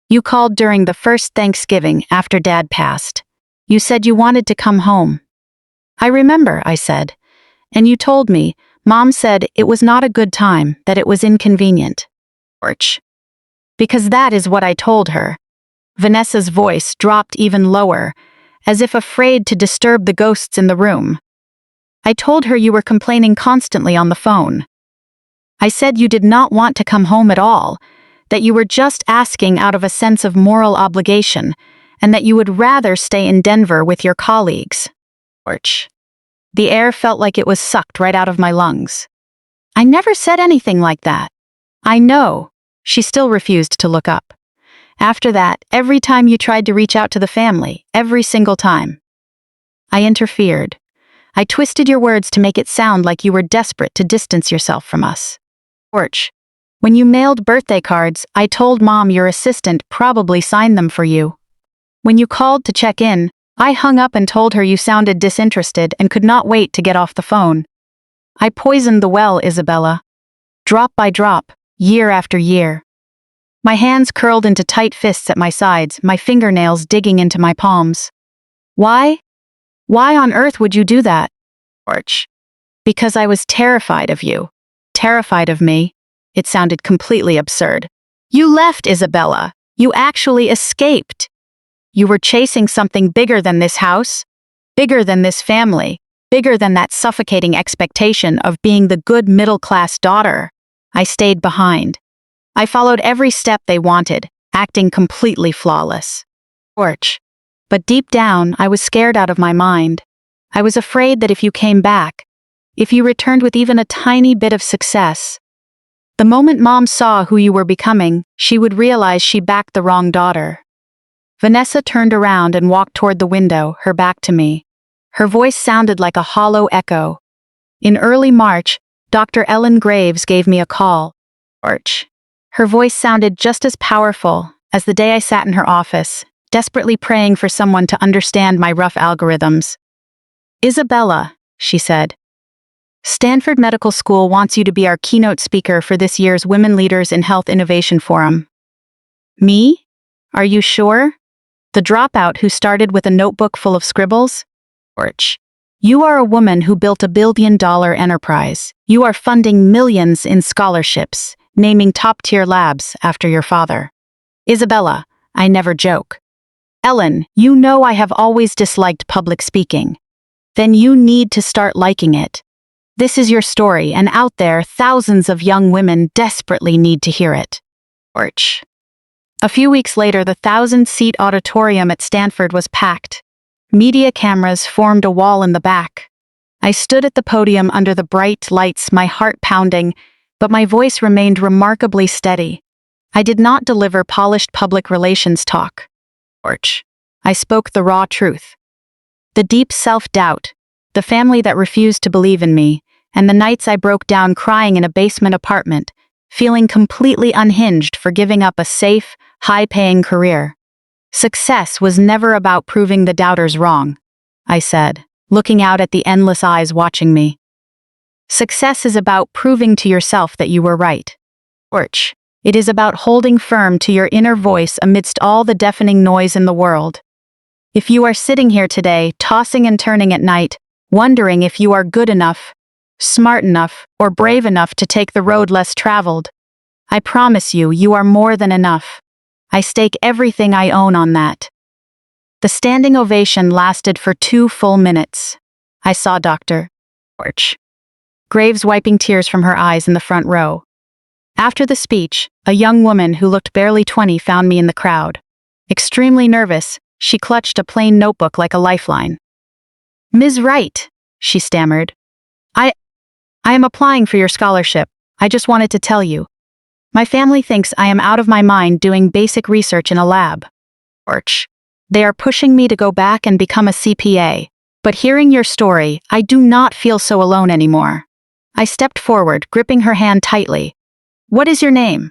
You called during the first Thanksgiving after Dad passed. You said you wanted to come home. I remember, I said. And you told me, Mom said it was not a good time, that it was inconvenient. George. Because that is what I told her. Vanessa's voice dropped even lower, as if afraid to disturb the ghosts in the room. I told her you were complaining constantly on the phone. I said you did not want to come home at all, that you were just asking out of a sense of moral obligation, and that you would rather stay in Denver with your colleagues. George. The air felt like it was sucked right out of my lungs. I never said anything like that. I know. She still refused to look up. After that, every time you tried to reach out to the family, every single time. I interfered. I twisted your words to make it sound like you were desperate to distance yourself from us. George. When you mailed birthday cards, I told Mom your assistant probably signed them for you. When you called to check in, I hung up and told her you sounded disinterested and could not wait to get off the phone. I poisoned the well, Isabella. Drop by drop, year after year. My hands curled into tight fists at my sides, my fingernails digging into my palms. Why? Why on earth would you do that? George. Because I was terrified of you. Terrified of me. It sounded completely absurd. You left, Isabella. You actually escaped. You were chasing something bigger than this house. bigger than this family, bigger than that suffocating expectation of being the good middle-class daughter. I stayed behind. I followed every step they wanted, acting completely flawless. But deep down, I was scared out of my mind. I was afraid that if you came back, if you returned with even a tiny bit of success, the moment Mom saw who you were becoming, she would realize she backed the wrong daughter. Vanessa turned around and walked toward the window, her back to me. Her voice sounded like a hollow echo. In early March, Dr. Ellen Graves gave me a call. Her voice sounded just as powerful as the day I sat in her office, desperately praying for someone to understand my rough algorithms. "Isabella," she said, "Stanford Medical School wants you to be our keynote speaker for this year's Women Leaders in Health Innovation Forum." "Me? Are you sure? The dropout who started with a notebook full of scribbles?" "You are a woman who built $1 billion enterprise. You are funding millions in scholarships, naming top-tier labs after your father." "Isabella, I never joke." "Ellen, you know I have always disliked public speaking. Then you need to start liking it. This is your story, and out there, thousands of young women desperately need to hear it." A few weeks later, the 1,000-seat auditorium at Stanford was packed. Media cameras formed a wall in the back. I stood at the podium under the bright lights, my heart pounding, but my voice remained remarkably steady. I did not deliver polished public relations talk. I spoke the raw truth. The deep self-doubt, the family that refused to believe in me, and the nights I broke down crying in a basement apartment, feeling completely unhinged for giving up a safe, high-paying career. "Success was never about proving the doubters wrong," I said, looking out at the endless eyes watching me. "Success is about proving to yourself that you were right. It is about holding firm to your inner voice amidst all the deafening noise in the world. If you are sitting here today, tossing and turning at night, wondering if you are good enough, smart enough, or brave enough to take the road less traveled, I promise you, you are more than enough. I stake everything I own on that." The standing ovation lasted for 2 full minutes. I saw Dr. Graves wiping tears from her eyes in the front row. After the speech, a young woman who looked barely 20 found me in the crowd. Extremely nervous, she clutched a plain notebook like a lifeline. "Ms. Wright," she stammered. I am applying for your scholarship. I just wanted to tell you. My family thinks I am out of my mind doing basic research in a lab. They are pushing me to go back and become a CPA. But hearing your story, I do not feel so alone anymore." I stepped forward, gripping her hand tightly. "What is your name?"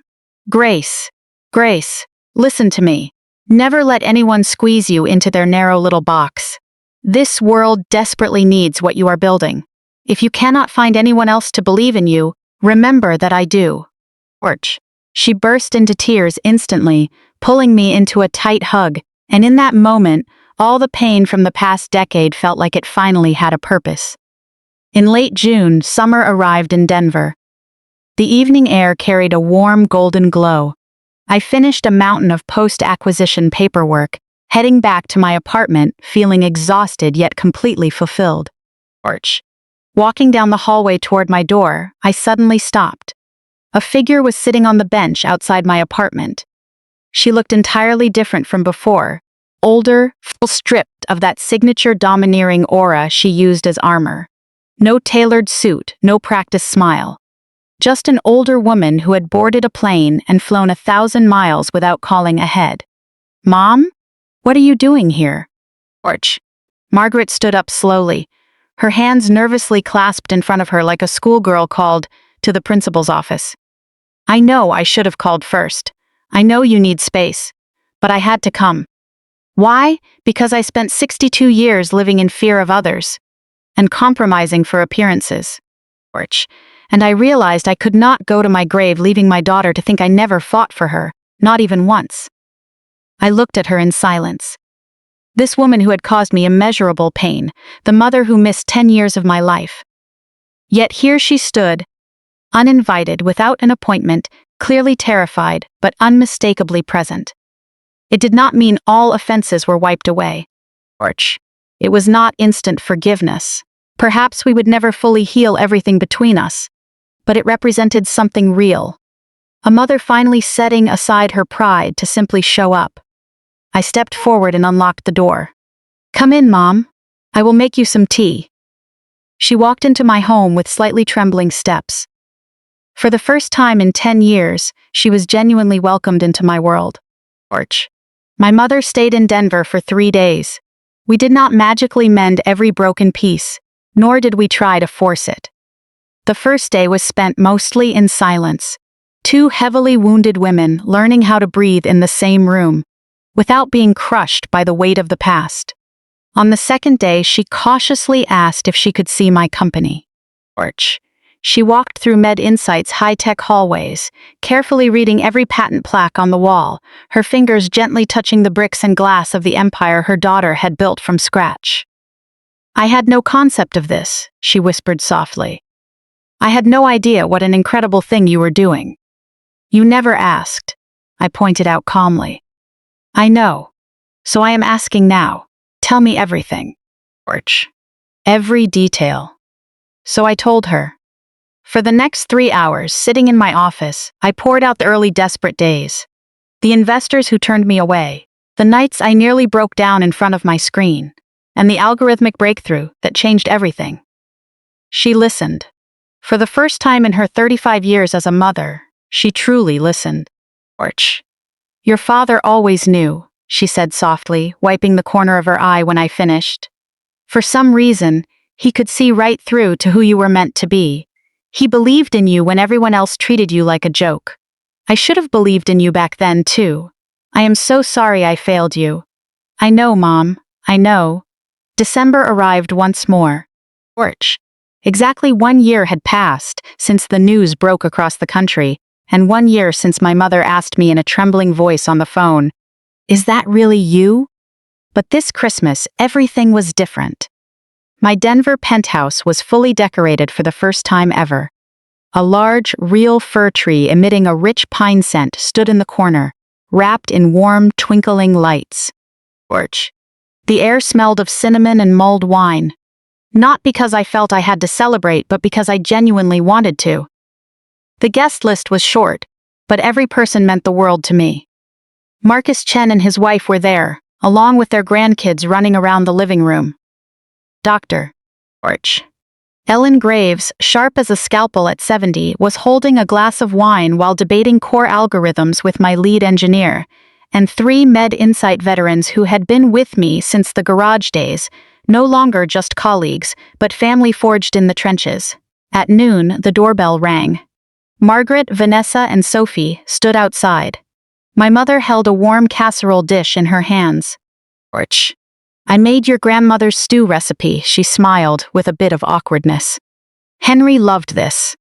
"Grace." "Grace, listen to me. Never let anyone squeeze you into their narrow little box. This world desperately needs what you are building. If you cannot find anyone else to believe in you, remember that I do." She burst into tears instantly, pulling me into a tight hug, and in that moment, all the pain from the past decade felt like it finally had a purpose. In late June, summer arrived in Denver. The evening air carried a warm golden glow. I finished a mountain of post-acquisition paperwork, heading back to my apartment, feeling exhausted yet completely fulfilled. Walking down the hallway toward my door, I suddenly stopped. A figure was sitting on the bench outside my apartment. She looked entirely different from before, older, stripped of that signature domineering aura she used as armor. No tailored suit, no practiced smile. Just an older woman who had boarded a plane and flown 1,000 miles without calling ahead. "Mom? What are you doing here?" Margaret stood up slowly, her hands nervously clasped in front of her like a schoolgirl called to the principal's office. "I know I should have called first. I know you need space. But I had to come. Why? Because I spent 62 years living in fear of others and compromising for appearances. And I realized I could not go to my grave leaving my daughter to think I never fought for her, not even once." I looked at her in silence. This woman who had caused me immeasurable pain, the mother who missed 10 years of my life. Yet here she stood, uninvited, without an appointment, clearly terrified, but unmistakably present. It did not mean all offenses were wiped away. It was not instant forgiveness. Perhaps we would never fully heal everything between us, but it represented something real. A mother finally setting aside her pride to simply show up. I stepped forward and unlocked the door. "Come in, Mom. I will make you some tea." She walked into my home with slightly trembling steps. For the first time in 10 years, she was genuinely welcomed into my world. My mother stayed in Denver for 3 days. We did not magically mend every broken piece, nor did we try to force it. The first day was spent mostly in silence. 2 heavily wounded women learning how to breathe in the same room, without being crushed by the weight of the past. On the second day, she cautiously asked if she could see my company. She walked through Med Insight's high-tech hallways, carefully reading every patent plaque on the wall, her fingers gently touching the bricks and glass of the empire her daughter had built from scratch. "I had no concept of this," she whispered softly. "I had no idea what an incredible thing you were doing." "You never asked," I pointed out calmly. "I know. So I am asking now. Tell me everything." Every detail. So I told her. For the next 3 hours, sitting in my office, I poured out the early desperate days. The investors who turned me away, the nights I nearly broke down in front of my screen, and the algorithmic breakthrough that changed everything. She listened. For the first time in her 35 years as a mother, she truly listened. "Your father always knew," she said softly, wiping the corner of her eye when I finished. "For some reason, he could see right through to who you were meant to be. He believed in you when everyone else treated you like a joke. I should have believed in you back then, too. I am so sorry I failed you." "I know, Mom, I know." December arrived once more. Exactly 1 year had passed since the news broke across the country, and 1 year since my mother asked me in a trembling voice on the phone, "Is that really you?" But this Christmas, everything was different. My Denver penthouse was fully decorated for the first time ever. A large, real fir tree emitting a rich pine scent stood in the corner, wrapped in warm, twinkling lights. The air smelled of cinnamon and mulled wine. Not because I felt I had to celebrate, but because I genuinely wanted to. The guest list was short, but every person meant the world to me. Marcus Chen and his wife were there, along with their grandkids running around the living room. Dr. Ellen Graves, sharp as a scalpel at 70, was holding a glass of wine while debating core algorithms with my lead engineer, and 3 Med Insight veterans who had been with me since the garage days, no longer just colleagues, but family forged in the trenches. At noon, the doorbell rang. Margaret, Vanessa, and Sophie stood outside. My mother held a warm casserole dish in her hands. "I made your grandmother's stew recipe," she smiled with a bit of awkwardness. "Henry loved this."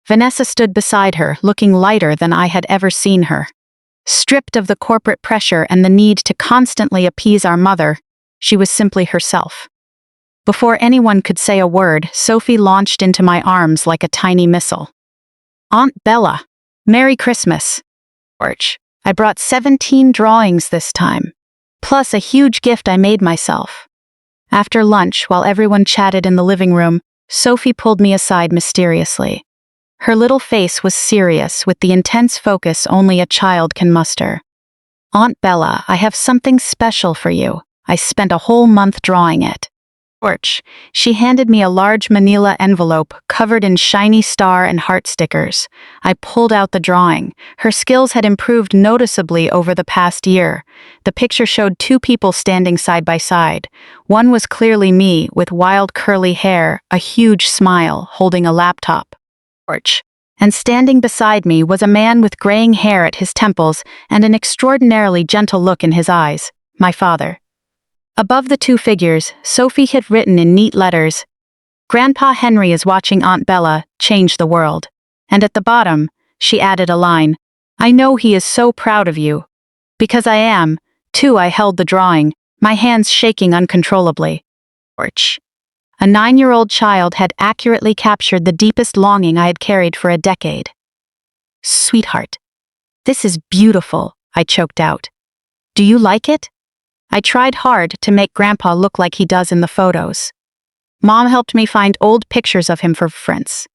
Vanessa stood beside her, looking lighter than I had ever seen her. Stripped of the corporate pressure and the need to constantly appease our mother, she was simply herself. Before anyone could say a word, Sophie launched into my arms like a tiny missile. "Aunt Bella, Merry Christmas." I brought 17 drawings this time, plus a huge gift I made myself. After lunch, while everyone chatted in the living room, Sophie pulled me aside mysteriously. Her little face was serious, with the intense focus only a child can muster. "Aunt Bella, I have something special for you. I spent a whole month drawing it." She handed me a large manila envelope covered in shiny star and heart stickers. I pulled out the drawing. Her skills had improved noticeably over the past year. The picture showed 2 people standing side by side. One was clearly me, with wild curly hair, a huge smile, holding a laptop. And standing beside me was a man with graying hair at his temples and an extraordinarily gentle look in his eyes, my father. Above the 2 figures, Sophie had written in neat letters, "Grandpa Henry is watching Aunt Bella change the world." And at the bottom, she added a line, "I know he is so proud of you." Because I am, too. I held the drawing, my hands shaking uncontrollably. A 9-year-old child had accurately captured the deepest longing I had carried for a decade. "Sweetheart, this is beautiful," I choked out. "Do you like it?" I tried hard to make Grandpa look like he does in the photos. Mom helped me find old pictures of him for reference.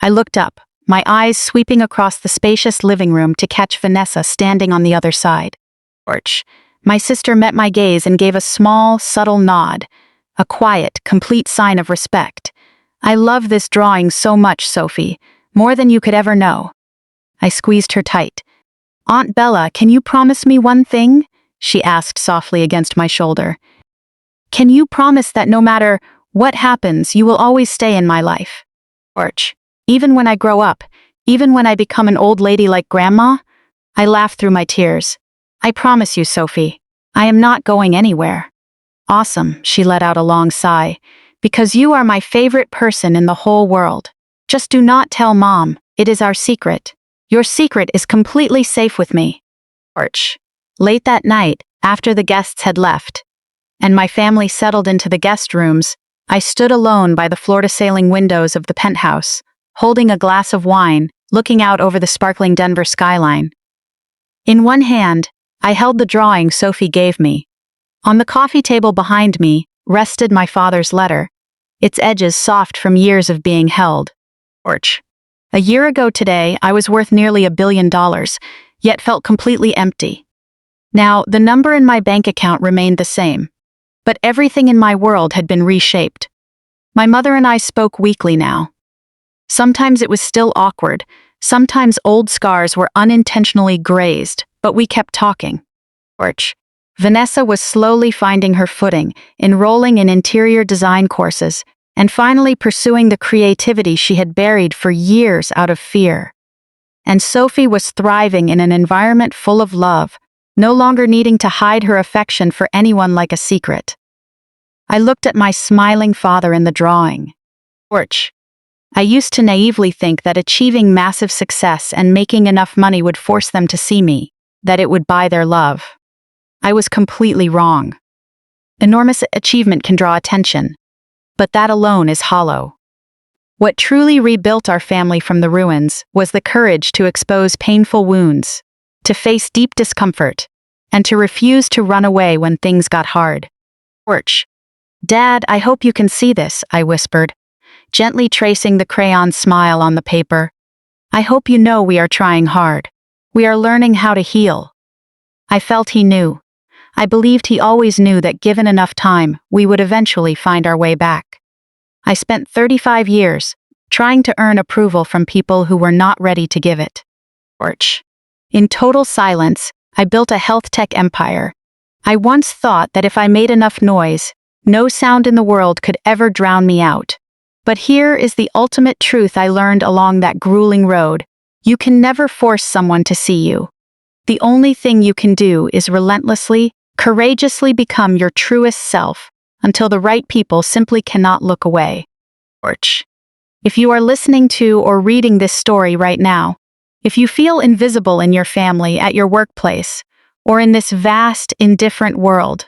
I looked up, my eyes sweeping across the spacious living room to catch Vanessa standing on the other side. Porch. My sister met my gaze and gave a small, subtle nod, a quiet, complete sign of respect. I love this drawing so much, Sophie, more than you could ever know. I squeezed her tight. Aunt Bella, can you promise me one thing? She asked softly against my shoulder. Can you promise that no matter what happens, you will always stay in my life? Porch. Even when I grow up, even when I become an old lady like Grandma? I laughed through my tears. I promise you, Sophie, I am not going anywhere. Awesome, she let out a long sigh, because you are my favorite person in the whole world. Just do not tell Mom, it is our secret. Your secret is completely safe with me. Porch. Late that night, after the guests had left, and my family settled into the guest rooms, I stood alone by the floor-to-ceiling windows of the penthouse, holding a glass of wine, looking out over the sparkling Denver skyline. In one hand, I held the drawing Sophie gave me. On the coffee table behind me rested my father's letter, its edges soft from years of being held. Porch. A year ago today, I was worth nearly $1 billion, yet felt completely empty. Now, the number in my bank account remained the same, but everything in my world had been reshaped. My mother and I spoke weekly now. Sometimes it was still awkward, sometimes old scars were unintentionally grazed, but we kept talking. Porch. Vanessa was slowly finding her footing, enrolling in interior design courses, and finally pursuing the creativity she had buried for years out of fear. And Sophie was thriving in an environment full of love, no longer needing to hide her affection for anyone like a secret. I looked at my smiling father in the drawing. Porch. I used to naively think that achieving massive success and making enough money would force them to see me, that it would buy their love. I was completely wrong. Enormous achievement can draw attention, but that alone is hollow. What truly rebuilt our family from the ruins was the courage to expose painful wounds, to face deep discomfort, and to refuse to run away when things got hard. Porch. Dad, I hope you can see this, I whispered, gently tracing the crayon smile on the paper. I hope you know we are trying hard. We are learning how to heal. I felt he knew. I believed he always knew that given enough time, we would eventually find our way back. I spent 35 years trying to earn approval from people who were not ready to give it. Porch. In total silence, I built a health tech empire. I once thought that if I made enough noise, no sound in the world could ever drown me out. But here is the ultimate truth I learned along that grueling road. You can never force someone to see you. The only thing you can do is relentlessly, courageously become your truest self until the right people simply cannot look away. Porch. If you are listening to or reading this story right now, if you feel invisible in your family, at your workplace, or in this vast, indifferent world,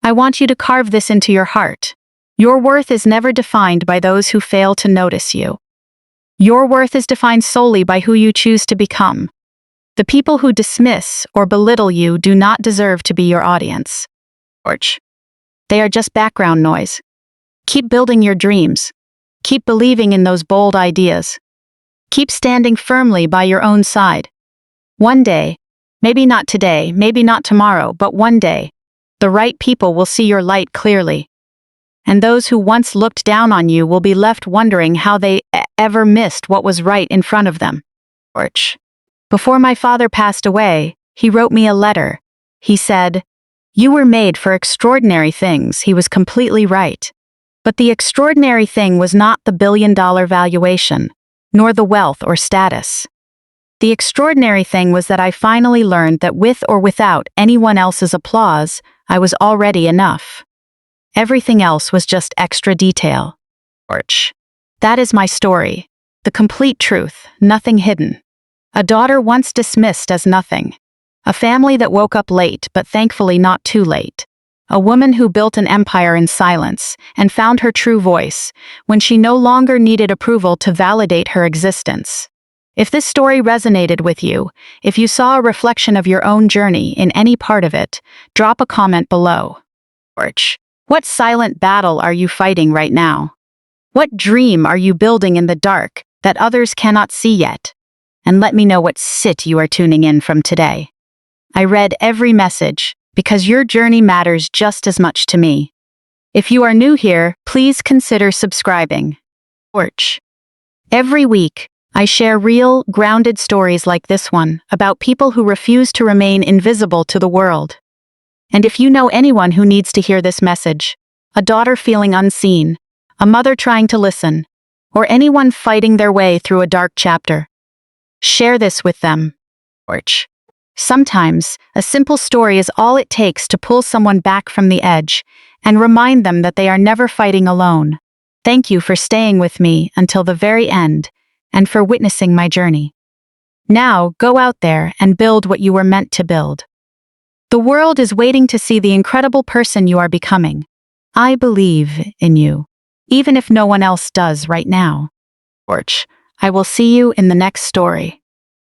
I want you to carve this into your heart. Your worth is never defined by those who fail to notice you. Your worth is defined solely by who you choose to become. The people who dismiss or belittle you do not deserve to be your audience. Porch. They are just background noise. Keep building your dreams. Keep believing in those bold ideas. Keep standing firmly by your own side. One day, maybe not today, maybe not tomorrow, but one day, the right people will see your light clearly. And those who once looked down on you will be left wondering how they ever missed what was right in front of them. Porch. Before my father passed away, he wrote me a letter. He said, "You were made for extraordinary things." He was completely right. But the extraordinary thing was not the billion-dollar valuation, nor the wealth or status. The extraordinary thing was that I finally learned that with or without anyone else's applause, I was already enough. Everything else was just extra detail. Porch. That is my story. The complete truth, nothing hidden. A daughter once dismissed as nothing. A family that woke up late, but thankfully not too late. A woman who built an empire in silence and found her true voice when she no longer needed approval to validate her existence. If this story resonated with you, if you saw a reflection of your own journey in any part of it, drop a comment below. What silent battle are you fighting right now? What dream are you building in the dark that others cannot see yet? And let me know what sit you are tuning in from today. I read every message because your journey matters just as much to me. If you are new here, please consider subscribing. Every week, I share real, grounded stories like this one about people who refuse to remain invisible to the world. And if you know anyone who needs to hear this message, a daughter feeling unseen, a mother trying to listen, or anyone fighting their way through a dark chapter, share this with them. Sometimes, a simple story is all it takes to pull someone back from the edge and remind them that they are never fighting alone. Thank you for staying with me until the very end and for witnessing my journey. Now, go out there and build what you were meant to build. The world is waiting to see the incredible person you are becoming. I believe in you, even if no one else does right now. I will see you in the next story.